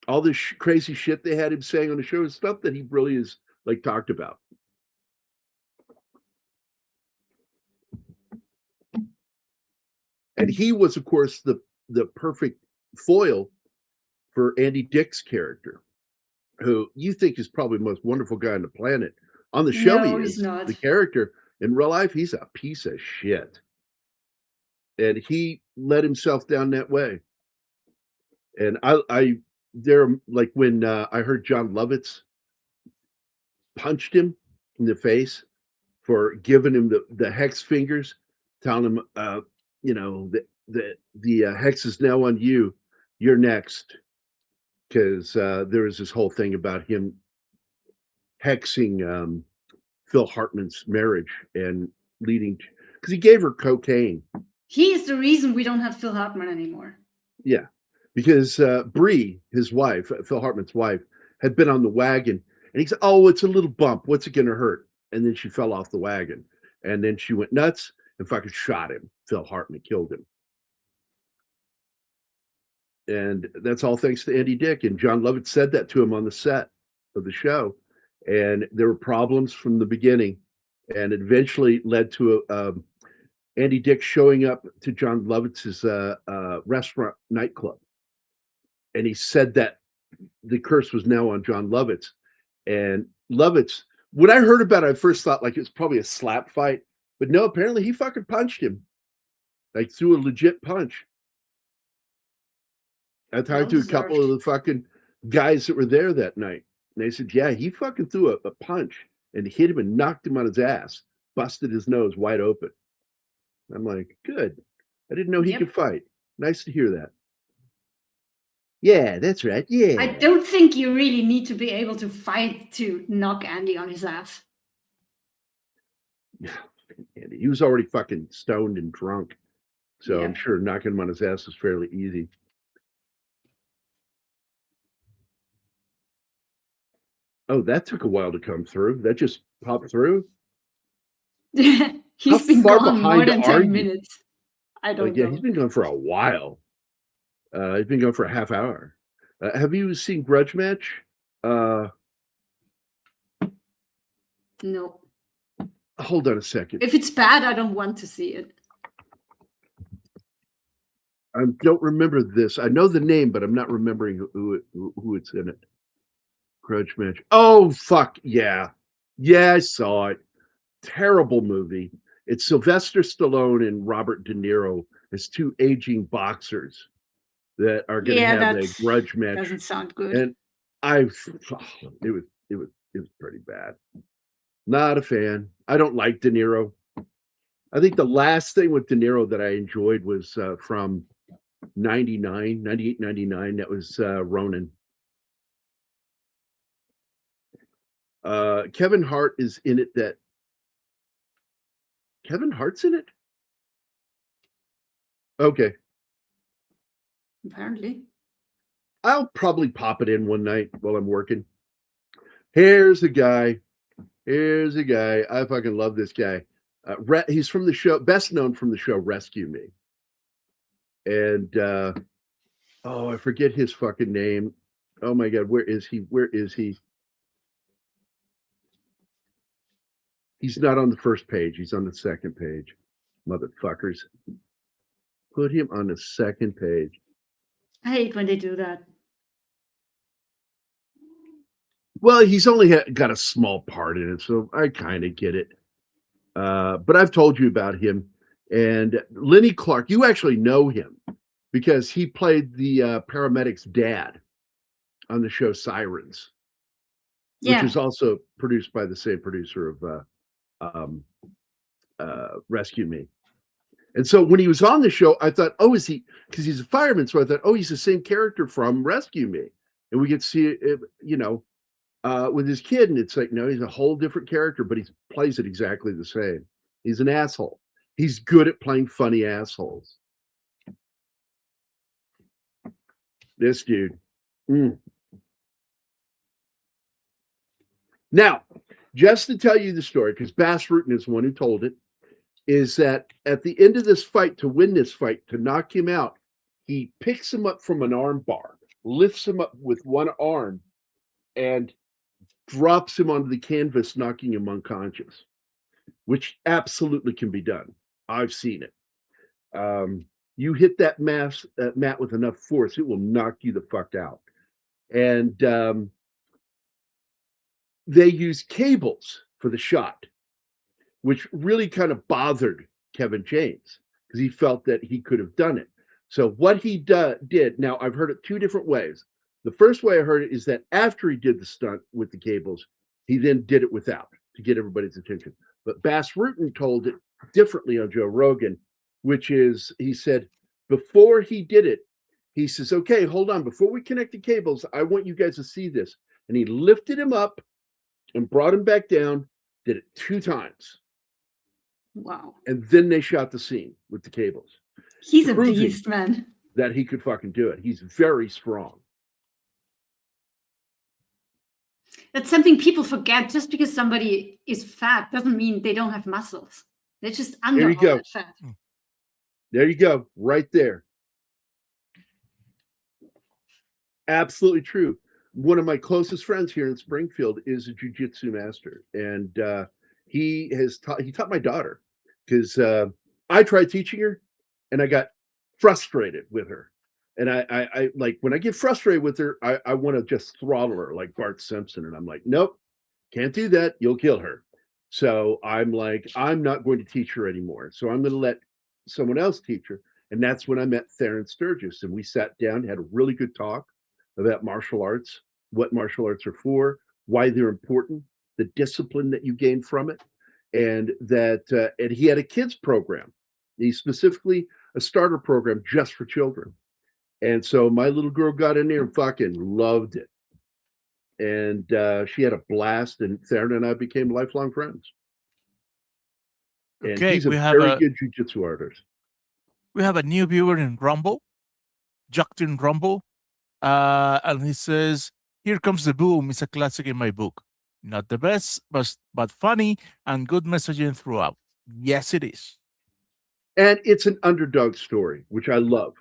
All this crazy shit they had him saying on the show is stuff that he really is talked about. And he was, of course, the perfect foil for Andy Dick's character, who you think is probably the most wonderful guy on the planet. On the show, he is not. The character. In real life, he's a piece of shit. And he let himself down that way. And when I heard John Lovitz punched him in the face for giving him the hex fingers, telling him, the hex is now on you. You're next. Because there was this whole thing about him hexing Phil Hartman's marriage and leading because he gave her cocaine. He is the reason we don't have Phil Hartman anymore. Yeah, because Bree, his wife, Phil Hartman's wife, had been on the wagon, and he said, "Oh, it's a little bump. What's it going to hurt?" And then she fell off the wagon, and then she went nuts and fucking shot him. Phil Hartman killed him. And that's all thanks to Andy Dick. And John Lovitz said that to him on the set of the show. And there were problems from the beginning. And it eventually led to Andy Dick showing up to John Lovitz's restaurant nightclub. And he said that the curse was now on John Lovitz. And Lovitz, when I heard about it, I first thought it was probably a slap fight. But no, apparently he fucking punched him. Threw a legit punch. I talked to a couple of the fucking guys that were there that night. And they said, yeah, he fucking threw a punch and hit him and knocked him on his ass, busted his nose wide open. I'm like, good. I didn't know he could fight. Nice to hear that. Yeah, that's right. Yeah. I don't think you really need to be able to fight to knock Andy on his ass. Andy, he was already fucking stoned and drunk. So Yeah. I'm sure knocking him on his ass is fairly easy. Oh, that took a while to come through. That just popped through. He's been far gone more behind than are 10 you? minutes. I don't Yeah, know. he's been gone for a while. He's been gone for a half hour. Have you seen Grudge Match? No. Hold on a second. If it's bad, I don't want to see it. I don't remember this. I know the name, but I'm not remembering who it's in it. Grudge Match. Oh, fuck. Yeah. Yeah, I saw it. Terrible movie. It's Sylvester Stallone and Robert De Niro as two aging boxers that are going to have a grudge match. Doesn't sound good. And it was pretty bad. Not a fan. I don't like De Niro. I think the last thing with De Niro that I enjoyed was from 98, 99. That was Ronin. Kevin Hart is in it. That Kevin Hart's in it? Okay. Apparently. I'll probably pop it in one night while I'm working. Here's a guy. I fucking love this guy. He's from the show, best known from the show Rescue Me. And I forget his fucking name. Oh my God, where is he? He's not on the first page. He's on the second page. Motherfuckers. Put him on the second page. I hate when they do that. Well, he's only got a small part in it, so I kind of get it. But I've told you about him. And Lenny Clark, you actually know him because he played the paramedic's dad on the show Sirens, which is also produced by the same producer of Rescue Me. And so when he was on the show, I thought, oh, is he? Because he's a fireman. So I thought, oh, he's the same character from Rescue Me. And we get to see it, with his kid. And it's like, no, he's a whole different character, but he plays it exactly the same. He's an asshole. He's good at playing funny assholes. This dude. Now, just to tell you the story, because Bass Rutten is the one who told it, is that at the end of this fight, to win this fight, to knock him out, he picks him up from an arm bar, lifts him up with one arm, and drops him onto the canvas, knocking him unconscious, which absolutely can be done. I've seen it. You hit that mat with enough force, it will knock you the fuck out. And they use cables for the shot, which really kind of bothered Kevin James because he felt that he could have done it. So what he did, now I've heard it two different ways. The first way I heard it is that after he did the stunt with the cables, he then did it without to get everybody's attention. But Bass Rutten told it differently on Joe Rogan, which is, he said, before he did it, he says, okay, hold on. Before we connect the cables, I want you guys to see this. And he lifted him up and brought him back down, did it 2 times. Wow. And then they shot the scene with the cables. He's a beast, man. That he could fucking do it. He's very strong. That's something people forget. Just because somebody is fat doesn't mean they don't have muscles. They're just under all that fat. There you go. Right there. Absolutely true. One of my closest friends here in Springfield is a jiu-jitsu master. And he taught my daughter because I tried teaching her and I got frustrated with her. And I like, when I get frustrated with her, I want to just throttle her like Bart Simpson. And I'm like, nope, can't do that. You'll kill her. So I'm like, I'm not going to teach her anymore. So I'm going to let someone else teach her. And that's when I met Theron Sturgis. And we sat down, had a really good talk. about martial arts, what martial arts are for, why they're important, the discipline that you gain from it, and and he had a kids program. He specifically a starter program just for children. And so my little girl got in there and fucking loved it. And she had a blast, and Theron and I became lifelong friends. And Okay, he's a very good jiu-jitsu artist. We have a new viewer in Rumble, Justin Rumble, and he says, "Here Comes the Boom" is a classic in my book. Not the best, but funny and good messaging throughout. Yes, it is. And it's an underdog story, which I love.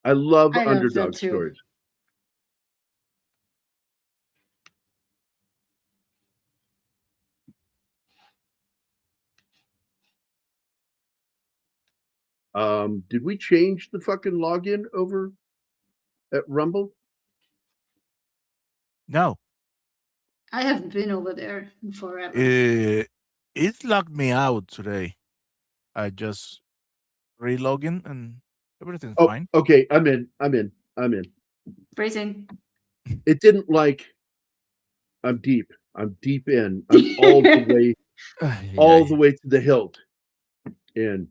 I love I love that underdog too. stories. Did we change the fucking login over at Rumble? No, I haven't been over there in forever. it locked me out today. I just re-login and everything's Oh, fine. okay. I'm in. Phrasing. It didn't like. I'm deep. I'm deep in. I'm all the way to the hilt. And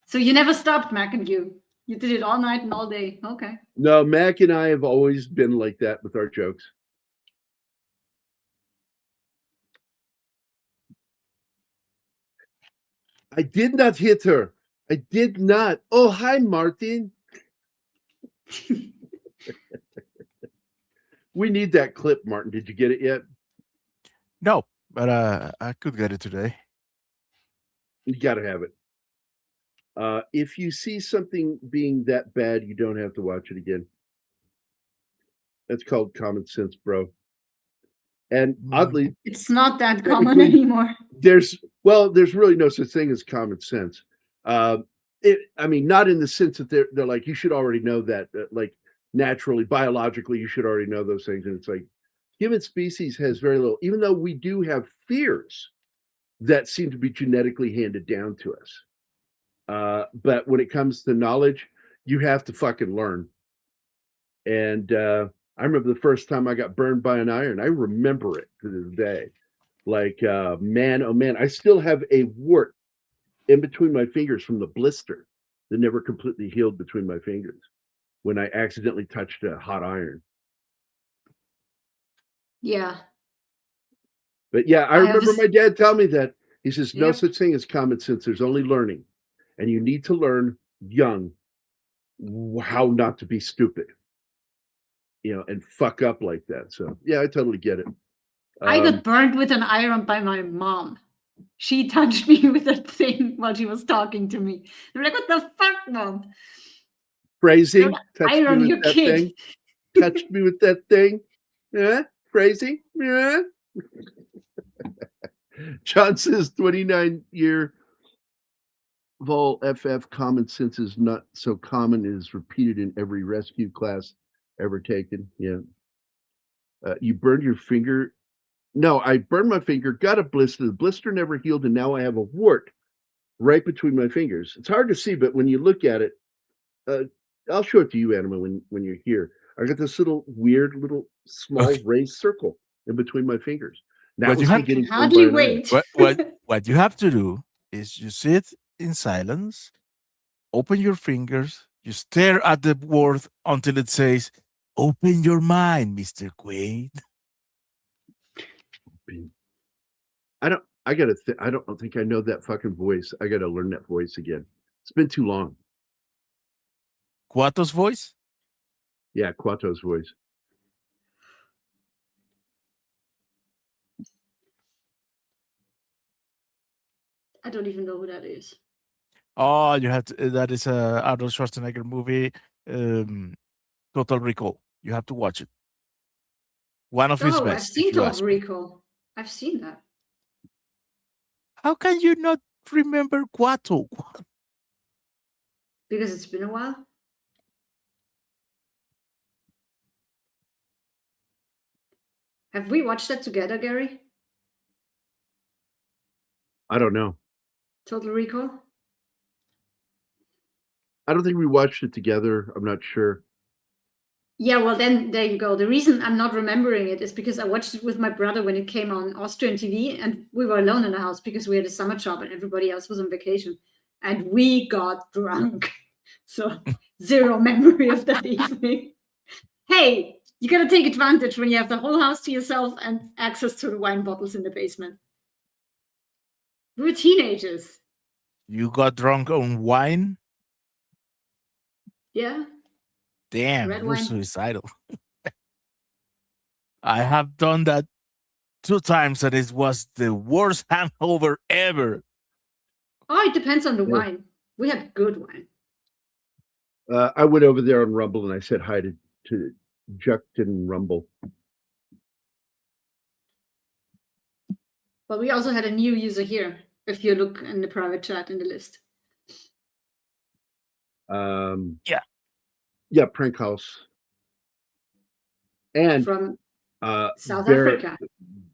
So you never stopped, Mac, and you did it all night and all day. Okay. no, Mac and I have always been like that with our jokes. I did not hit her. I did not. Oh, hi, Martin. We need that clip, Martin. Did you get it yet? No, but I could get it today. You got to have it. If you see something being that bad, you don't have to watch it again. That's called common sense, bro. And oddly, It's not that common anymore. there's really no such thing as common sense. I mean, not in the sense that they're like you should already know that, like naturally, biologically, you should already know those things. And it's like human species has very little, even though we do have fears that seem to be genetically handed down to us. But when it comes to knowledge, you have to fucking learn. And I remember the first time I got burned by an iron. I remember it to this day. Like, man, oh man, I still have a wart in between my fingers from the blister that never completely healed between my fingers when I accidentally touched a hot iron. Yeah. But yeah, I remember my dad telling me that. He says, no Yep. such thing as common sense. There's only learning. And you need to learn young how not to be stupid, and fuck up like that. So yeah, I totally get it. I got burned with an iron by my mom. She touched me with that thing while she was talking to me. I'm like, what the fuck, Mom? Phrasing, iron your kid. Touched me with that thing. Yeah, phrasing. Yeah. John says 29-year Vol FF common sense is not so common. It is repeated in every rescue class ever taken. Yeah. You burned your finger. No, I burned my finger, got a blister. The blister never healed, and now I have a wart right between my fingers. It's hard to see, but when you look at it, I'll show it to you, Anima, when you're here. I got this weird little small raised circle in between my fingers. That was me getting hardly wait. What you have to do is you sit in silence, open your fingers, you stare at the word until it says, "Open your mind, Mr. Quaid." I don't think I know that fucking voice. I gotta learn that voice again. It's been too long. Quato's voice? Yeah, Quato's voice. I don't even know who that is. Oh, you have to. That is a Arnold Schwarzenegger movie, Total Recall. You have to watch it. One of his best. I've seen Total Recall. I've seen that. How can you not remember Quato? Because it's been a while. Have we watched that together, Gary? I don't know. Total Recall? I don't think we watched it together. I'm not sure. Yeah, well, then there you go. The reason I'm not remembering it is because I watched it with my brother when it came on Austrian TV, and we were alone in the house because we had a summer job and everybody else was on vacation, and we got drunk. So zero memory of that evening. Hey, you gotta take advantage when you have the whole house to yourself and access to the wine bottles in the basement. We were teenagers. You got drunk on wine? Yeah, Damn, red you're wine. suicidal. I have done that 2 times and it was the worst hangover ever. Oh, it depends on the Yeah. wine. We had good wine. I went over there on Rumble and I said hi to Juckton Rumble. But we also had a new user here, if you look in the private chat in the list. Yeah, Prank House. And From South Bear Africa.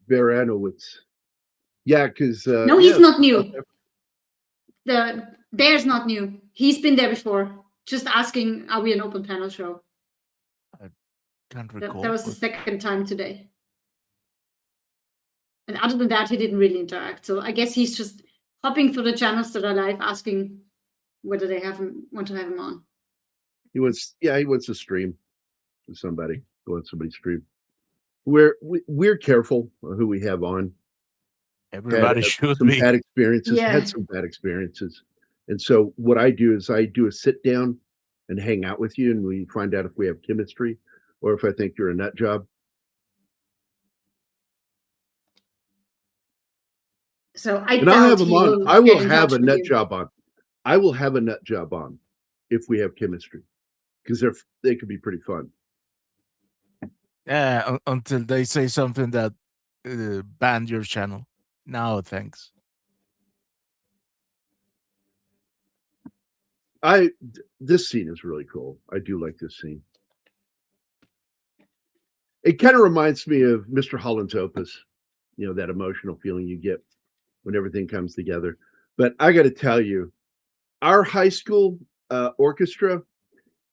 Anowitz. Yeah, because No, he's not new. Bear's not new. He's been there before. Just asking, are we an open panel show? Can't recall. That was the second time today. And other than that, he didn't really interact. So I guess he's just hopping through the channels that are live, asking whether they want to have him on. He wants to stream with somebody. Go on somebody's stream. We're careful who we have on. Everybody should some be. bad experiences. Yeah. Had some bad experiences, and so what I do is I do a sit down and hang out with you, and we find out if we have chemistry or if I think you're a nut job. So I And I'll doubt have him he on. will I will get in have touch a with nut you. job on. I will have a nut job on if we have chemistry, because they could be pretty fun. Yeah, until they say something that banned your channel. No, thanks. This scene is really cool. I do like this scene. It kind of reminds me of Mr. Holland's Opus, that emotional feeling you get when everything comes together. But I got to tell you, our high school orchestra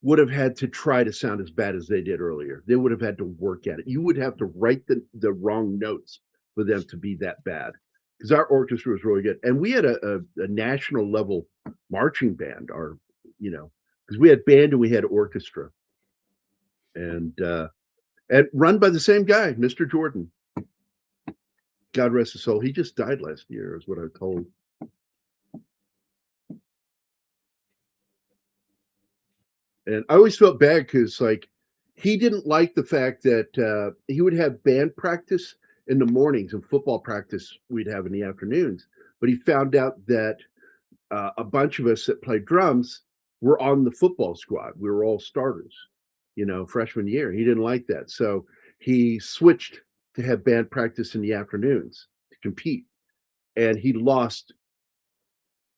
would have had to try to sound as bad as they did earlier. They would have had to work at it. You would have to write the wrong notes for them to be that bad, because our orchestra was really good. And we had a national level marching band, because we had band and we had orchestra. And run by the same guy, Mr. Jordan. God rest his soul. He just died last year, is what I'm told. And I always felt bad because, he didn't like the fact that he would have band practice in the mornings and football practice we'd have in the afternoons. But he found out that a bunch of us that played drums were on the football squad. We were all starters, freshman year. He didn't like that. So he switched to have band practice in the afternoons to compete. And he lost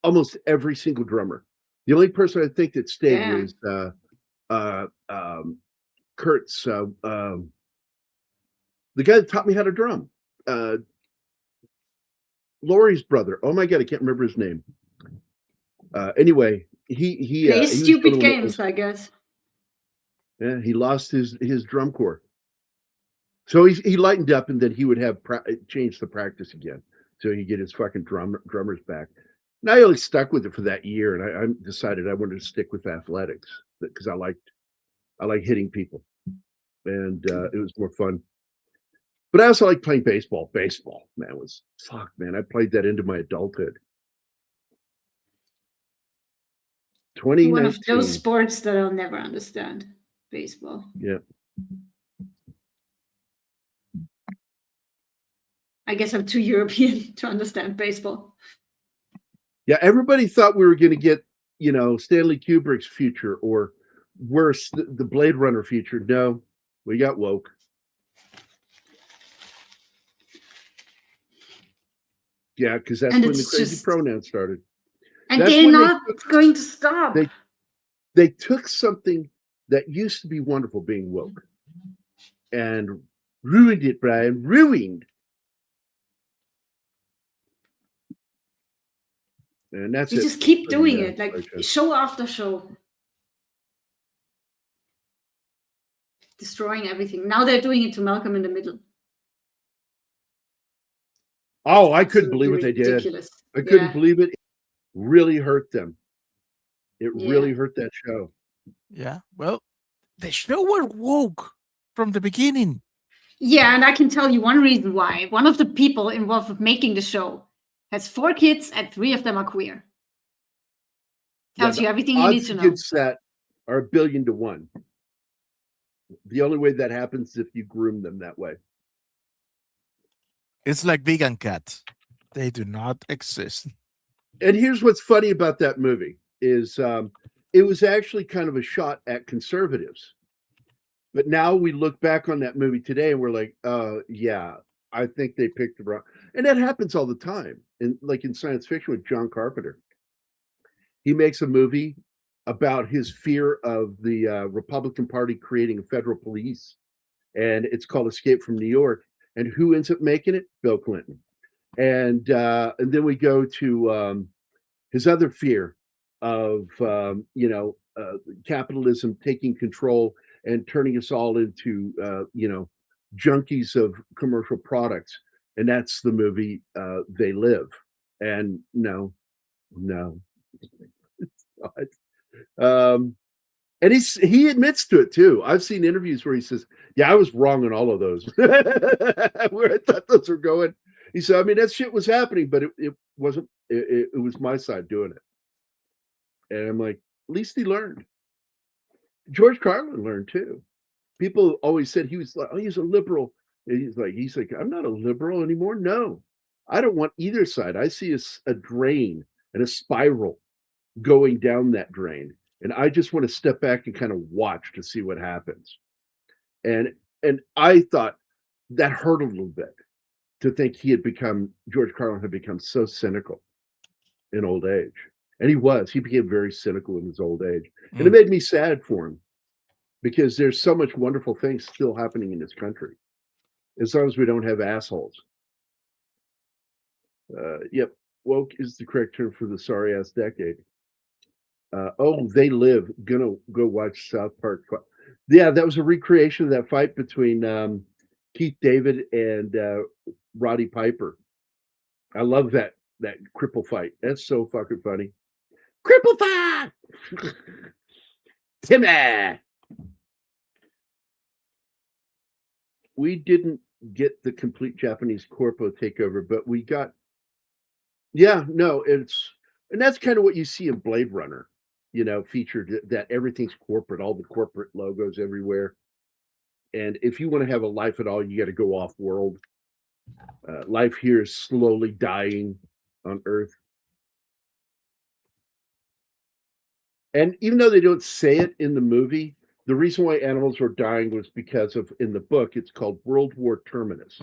almost every single drummer. The only person I think that stayed was Kurt's, the guy that taught me how to drum. Lori's brother. Oh my God, I can't remember his name. Anyway, he plays stupid games, I guess. Yeah, he lost his drum corps. So he lightened up, and then he would have change the practice again, so he'd get his fucking drummers back. And I only stuck with it for that year, and I decided I wanted to stick with athletics because I like hitting people, and it was more fun. But I also like playing baseball. Baseball, man, I played that into my adulthood. 2019. One of those sports that I'll never understand. Baseball. Yeah. I guess I'm too European to understand baseball. Yeah, everybody thought we were going to get, Stanley Kubrick's future, or worse, the Blade Runner future. No, we got woke. Yeah, because that's when the crazy pronouns started. And they're not going to stop. They took something that used to be wonderful, being woke, and ruined it, Brian. Ruined. And that's you it. Just keep doing it, like show after show. destroying everything. Now they're doing it to Malcolm in the Middle. Oh, I couldn't believe what they Ridiculous. did. I couldn't believe it. It really hurt them. It really hurt that show. Yeah. Well, the show was woke from the beginning. Yeah, and I can tell you one reason why. One of the people involved with making the show has 4 kids and 3 of them are queer. Tells you everything you need to know. Against that are 1 billion to 1. The only way that happens is if you groom them that way. It's like vegan cats. They do not exist. And here's what's funny about that movie is it was actually kind of a shot at conservatives. But now we look back on that movie today and we're like, yeah, I think they picked the wrong. And that happens all the time. And like in science fiction with John Carpenter. He makes a movie about his fear of the Republican Party creating a federal police. And it's called Escape from New York. And who ends up making it? Bill Clinton. And then we go to his other fear of, capitalism taking control and turning us all into, junkies of commercial products. And that's the movie They Live. And no. It's not. And he admits to it too. I've seen interviews where he says, yeah, I was wrong on all of those. Where I thought those were going. He said, I mean, that shit was happening, but it wasn't, it was my side doing it. And I'm like, at least he learned. George Carlin learned too. People always said he was like, oh, he's a liberal. And he's like, I'm not a liberal anymore. No, I don't want either side. I see a drain and a spiral going down that drain. And I just want to step back and kind of watch to see what happens. And I thought that hurt a little bit to think George Carlin had become so cynical in old age. And he became very cynical in his old age. And it made me sad for him because there's so much wonderful things still happening in this country. As long as we don't have assholes. Yep. Woke is the correct term for the sorry ass decade. They Live. Gonna go watch South Park. Yeah, that was a recreation of that fight between Keith David and Roddy Piper. I love that cripple fight. That's so fucking funny. Cripple fight! Timmy! We didn't get the complete Japanese corpo takeover, but we got. Yeah, no, and that's kind of what you see in Blade Runner. Featured that everything's corporate, all the corporate logos everywhere. And if you want to have a life at all, you got to go off world. Life here is slowly dying on Earth. And even though they don't say it in the movie, the reason why animals were dying was because of, in the book, it's called World War Terminus.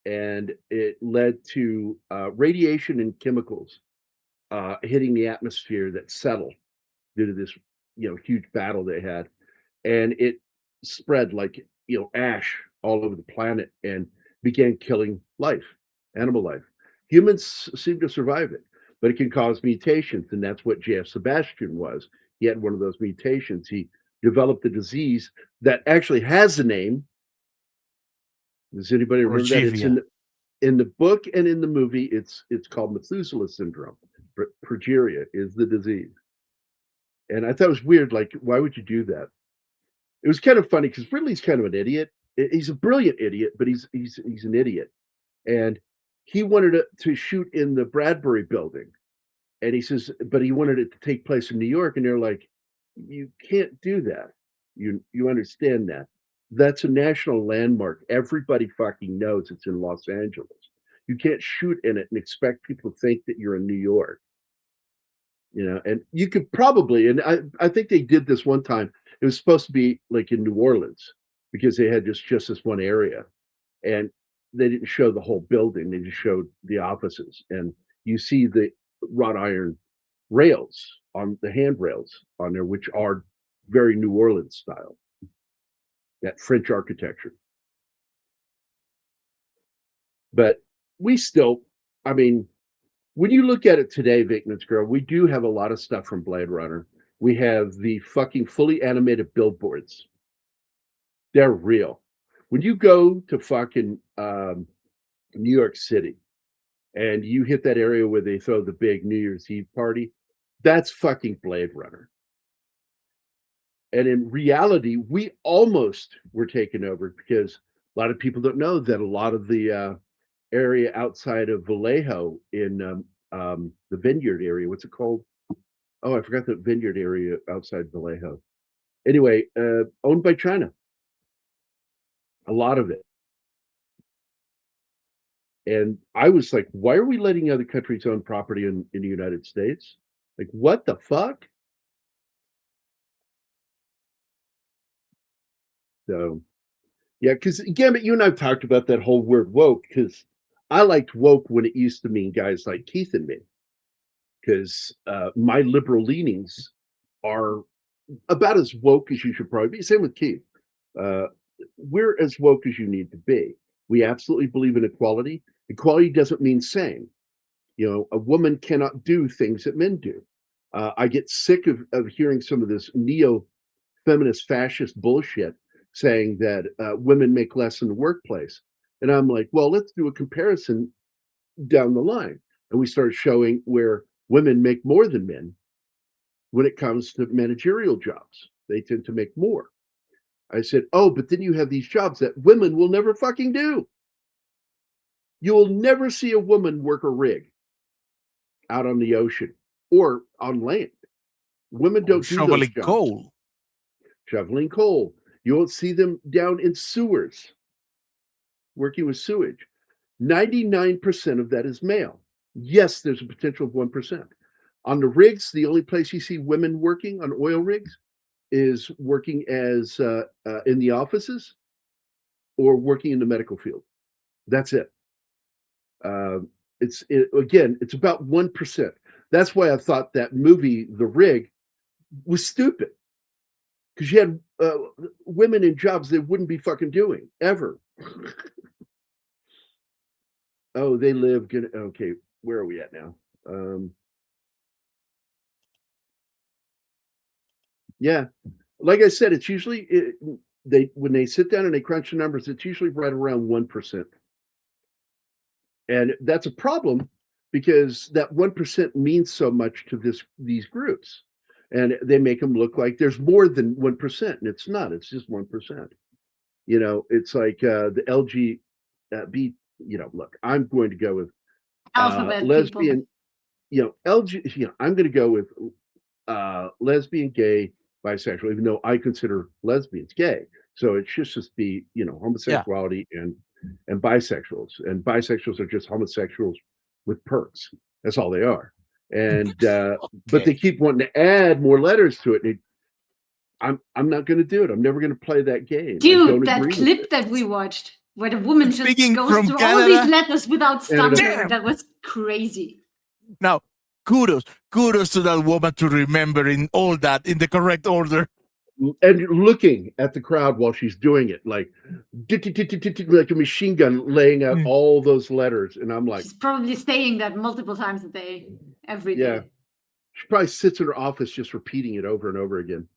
And it led to radiation and chemicals hitting the atmosphere that settled due to this, huge battle they had, and it spread like ash all over the planet and began killing animal life. Humans seem to survive it, but it can cause mutations, and that's what J.F. Sebastian was. He had one of those mutations. He developed a disease that actually has a name. Does anybody remember that? It's in the book and in the movie. It's called Methuselah syndrome. Progeria is the disease. And I thought it was weird. Like, why would you do that? It was kind of funny because Ridley's kind of an idiot. He's a brilliant idiot, but he's an idiot. And he wanted to shoot in the Bradbury building. And he says, but he wanted it to take place in New York. And they're like, you can't do that. You understand that. That's a national landmark. Everybody fucking knows it's in Los Angeles. You can't shoot in it and expect people to think that you're in New York. And you could probably, and I think they did this one time. It was supposed to be like in New Orleans because they had just this one area, and they didn't show the whole building. They just showed the offices, and you see the wrought iron rails on the handrails on there, which are very New Orleans style, that French architecture. But we still, I mean, when you look at it today, Vickman's Girl, we do have a lot of stuff from Blade Runner. We have the fucking fully animated billboards They're real. When you go to fucking New York City and you hit that area where they throw the big New Year's Eve party, that's fucking Blade Runner. And in reality, we almost were taken over because a lot of people don't know that a lot of the area outside of Vallejo in the vineyard area, what's it called? Oh, I forgot the vineyard area outside Vallejo. Anyway, owned by China. A lot of it. And I was like, why are we letting other countries own property in the United States? Like, what the fuck? So, yeah, because Gambit, you and I've talked about that whole word woke, because I liked woke when it used to mean guys like Keith and me. Because my liberal leanings are about as woke as you should probably be. Same with Keith. We're as woke as you need to be. We absolutely believe in equality. Equality doesn't mean same. You know, a woman cannot do things that men do. I get sick of hearing some of this neo-feminist fascist bullshit saying that women make less in the workplace. And I'm like, well, let's do a comparison down the line. And we start showing where women make more than men when it comes to managerial jobs. They tend to make more. I said, oh, but then you have these jobs that women will never fucking do. You will never see a woman work a rig out on the ocean or on land. Women don't do those Shoveling jobs. coal. Shoveling coal. You won't see them down in sewers working with sewage. 99% of that is male. Yes, there's a potential of 1%. On the rigs, the only place you see women working on oil rigs is working as in the offices or working in the medical field. That's it. It's about 1%. That's why I thought that movie, The Rig, was stupid. Because you had women in jobs they wouldn't be fucking doing ever. Oh, they live good. Okay, where are we at now? Yeah, like I said, it's usually when they sit down and they crunch the numbers, it's usually right around 1%. And that's a problem because that 1% means so much to these groups. And they make them look like there's more than 1%, and it's not. It's just 1%. You know, it's like the LGB. You know, look, I'm going to go with Alphabet lesbian. people. You know, LG. You know, I'm going to go with lesbian, gay, bisexual. Even though I consider lesbians gay, so it should just be homosexuality and bisexuals. And bisexuals are just homosexuals with perks. That's all they are. And but they keep wanting to add more letters to it. And I'm not going to do it. I'm never going to play that game. Dude, that clip that we watched where the woman just goes through all these letters without stumbling, that was crazy. Now, kudos to that woman to remembering all that in the correct order. And looking at the crowd while she's doing it, like a machine gun laying out all those letters. And I'm like, she's probably saying that multiple times a day, every day. Yeah. She probably sits in her office just repeating it over and over again.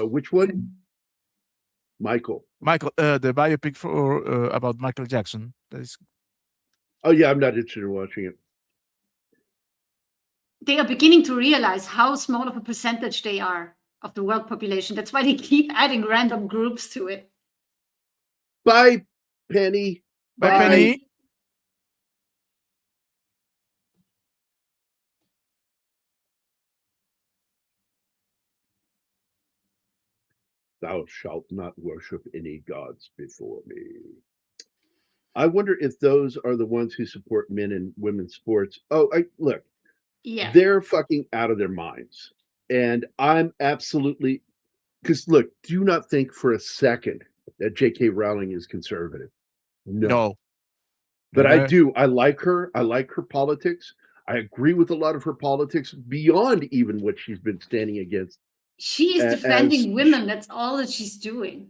Which one? Michael. The biopic for about Michael Jackson. Oh yeah, I'm not interested in watching it. They are beginning to realize how small of a percentage they are of the world population. That's why they keep adding random groups to it. Bye, Penny. Bye, Penny. Thou shalt not worship any gods before me. I wonder if those are the ones who support men and women's sports. Oh, look. Yeah. They're fucking out of their minds. And I'm absolutely, because look, do not think for a second that J.K. Rowling is conservative. No. But I do. I like her. I like her politics. I agree with a lot of her politics beyond even what she's been standing against. She is defending women. That's all that she's doing.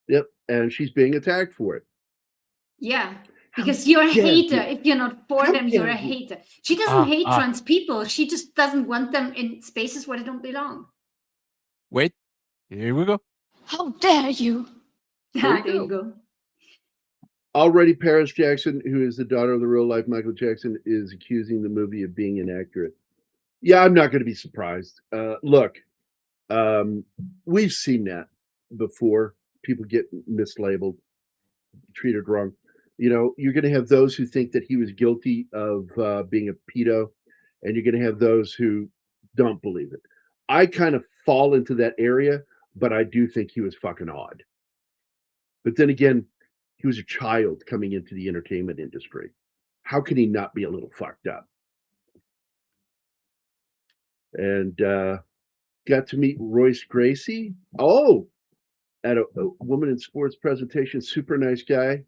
Yep. And she's being attacked for it. Yeah. Because you're a dare hater. you. If you're not for How them, you're dare a you. hater. She doesn't hate Ah. trans people. She just doesn't want them in spaces where they don't belong. Wait, here we go. How dare you? There you There you go. Already, Paris Jackson, who is the daughter of the real life Michael Jackson, is accusing the movie of being inaccurate. Yeah, I'm not going to be surprised. Look, we've seen that before. People get mislabeled, treated wrong. You know, you're going to have those who think that he was guilty of being a pedo, and you're going to have those who don't believe it. I kind of fall into that area, but I do think he was fucking odd. But then again, he was a child coming into the entertainment industry. How can he not be a little fucked up? And got to meet Royce Gracie. Oh, at a Woman in Sports presentation. Super nice guy.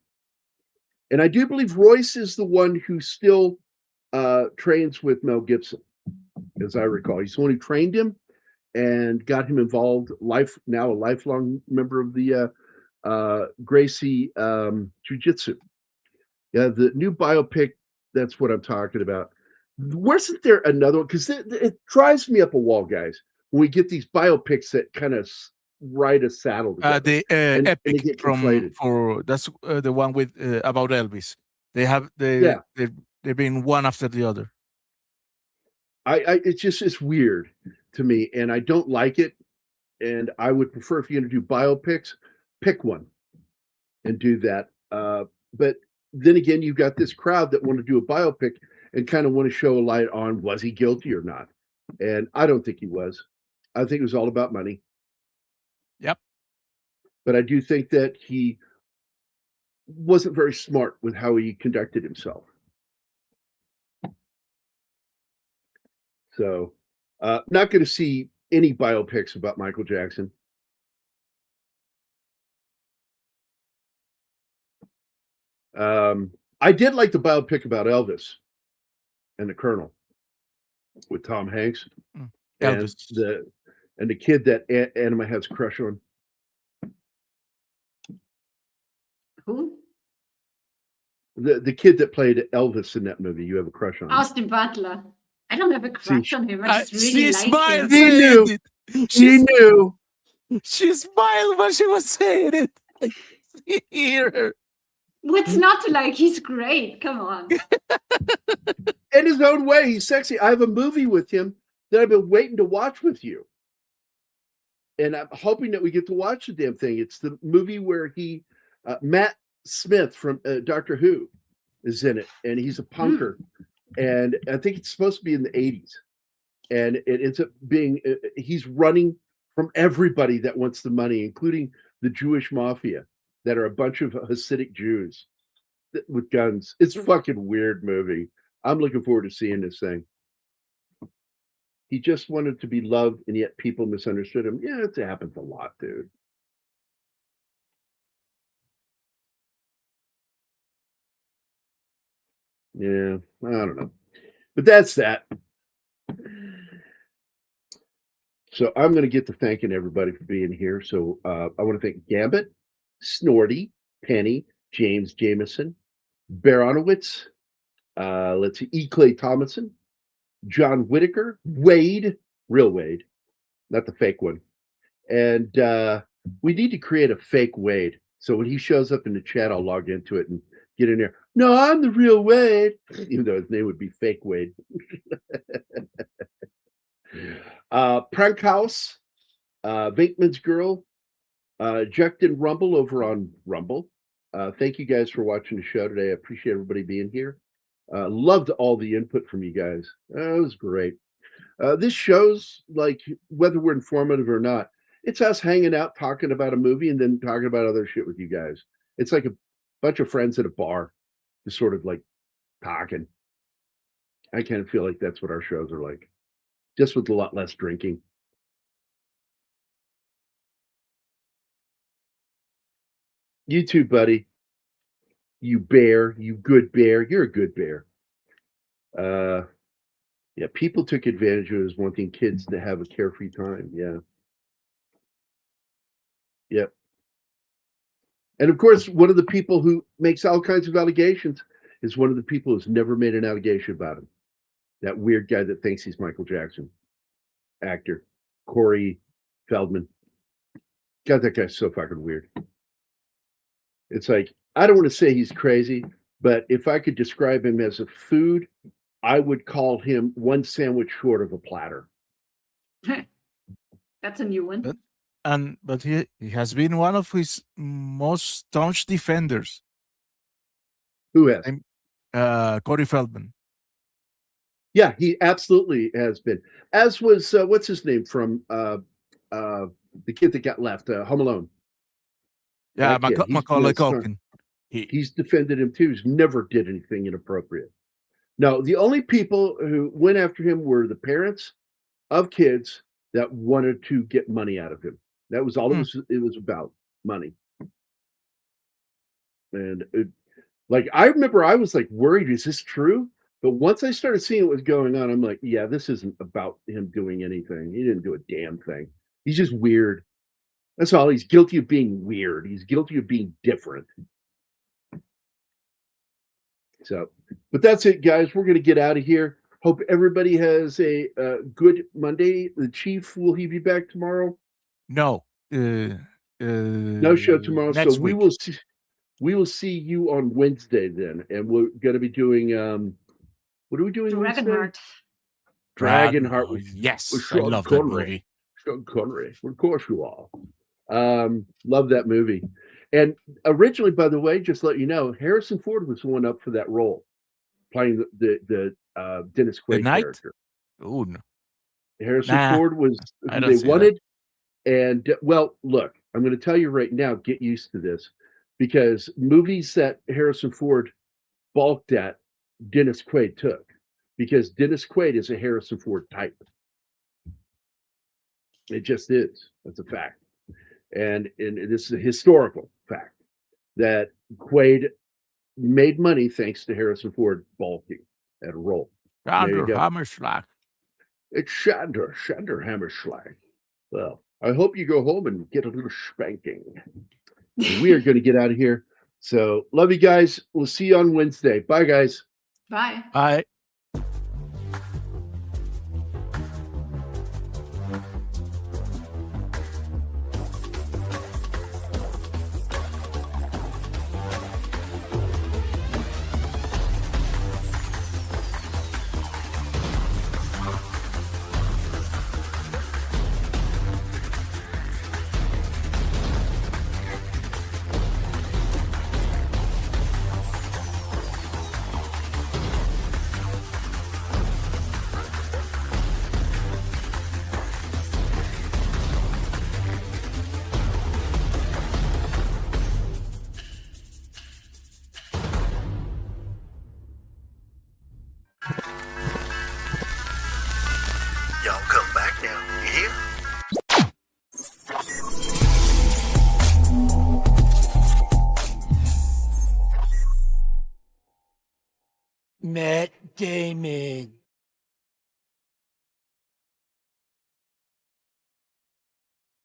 And I do believe Royce is the one who still trains with Mel Gibson, as I recall. He's the one who trained him and got him involved. Now a lifelong member of the Gracie Jiu-Jitsu. Yeah, the new biopic, that's what I'm talking about. Wasn't there another one? Because it drives me up a wall, guys, when we get these biopics that kind of ride a saddle together. The and they epic get from conflated. for that's the one with about Elvis. They've been one after the other. It's weird to me, and I don't like it. And I would prefer, if you're going to do biopics, pick one and do that. But then again, you've got this crowd that want to do a biopic and kind of want to show a light on, was he guilty or not? And I don't think he was. I think it was all about money. Yep. But I do think that he wasn't very smart with how he conducted himself. So, not going to see any biopics about Michael Jackson. I did like the biopic about Elvis and the Colonel with Tom Hanks Elvis. and the kid that Anima has a crush on. Who? The kid that played Elvis in that movie. You have a crush on. Austin Butler. I don't have a crush on him. I just really She like smiled. him. He knew. She knew. She smiled when she was saying it. I hear her. What's not to like? He's great. Come on. In his own way, he's sexy. I have a movie with him that I've been waiting to watch with you. And I'm hoping that we get to watch the damn thing. It's the movie where Matt Smith from Doctor Who is in it, and he's a punker. And I think it's supposed to be in the 80s. And it ends up being, he's running from everybody that wants the money, including the Jewish mafia, that are a bunch of Hasidic Jews with guns. It's a fucking weird movie. I'm looking forward to seeing this thing. He just wanted to be loved, and yet people misunderstood him. Yeah, it happens a lot, dude. Yeah, I don't know. But that's that. So I'm going to get to thanking everybody for being here. So I want to thank Gambit, Snorty, Penny, James Jameson, Baronowitz, let's see, E. Clay Thomason, John Whitaker, Wade, real Wade, not the fake one. And we need to create a fake Wade. So when he shows up in the chat, I'll log into it and get in there. No, I'm the real Wade, even though his name would be Fake Wade. Prank House, Vinkman's Girl, Jectin Rumble over on Rumble. Thank you guys for watching the show today. I appreciate everybody being here. Loved all the input from you guys. It was great. This show's like, whether we're informative or not, it's us hanging out, talking about a movie, and then talking about other shit with you guys. It's like a bunch of friends at a bar, just sort of like talking. I kind of feel like that's what our shows are like, just with a lot less drinking. You too, buddy. You bear, you good bear. You're a good bear. Yeah, people took advantage of us wanting kids to have a carefree time. Yeah. Yep. And of course, one of the people who makes all kinds of allegations is one of the people who's never made an allegation about him. That weird guy that thinks he's Michael Jackson, actor, Corey Feldman. God, that guy's so fucking weird. It's like, I don't want to say he's crazy, but if I could describe him as a food, I would call him one sandwich short of a platter. That's a new one. But he has been one of his most staunch defenders. Who has? Corey Feldman. Yeah, he absolutely has been. As was what's his name from the kid that got left, Home Alone. Yeah, That kid, Macaulay Culkin. He's defended him too. He's never did anything inappropriate. No, the only people who went after him were the parents of kids that wanted to get money out of him. That was all it was about, money. And I remember I was like worried, is this true? But once I started seeing what was going on, I'm like, yeah, this isn't about him doing anything. He didn't do a damn thing. He's just weird. That's all. He's guilty of being weird. He's guilty of being different. So, but that's it, guys. We're going to get out of here. Hope everybody has a good Monday. The Chief, will he be back tomorrow? No. No show tomorrow. So we will see. We will see you on Wednesday then, and we're going to be doing. What are we doing? Dragonheart. Dragonheart. Yes, with I love that movie. Sean Connery. Of course you all. Love that movie. And originally, by the way, just to let you know, Harrison Ford was the one up for that role, playing the Dennis Quaid character. Oh no. Harrison Ford was who they wanted. And well, look, I'm going to tell you right now, get used to this, because movies that Harrison Ford balked at, Dennis Quaid took, because Dennis Quaid is a Harrison Ford type. It just is. That's a fact. And this is a historical fact that Quaid made money thanks to Harrison Ford balking at a role. Hammerschlag. It's Shander Hammerschlag. Well, I hope you go home and get a little spanking. We are going to get out of here. So love you guys. We'll see you on Wednesday. Bye, guys. Bye. Bye. Y'all come back now, you hear? Matt Damon.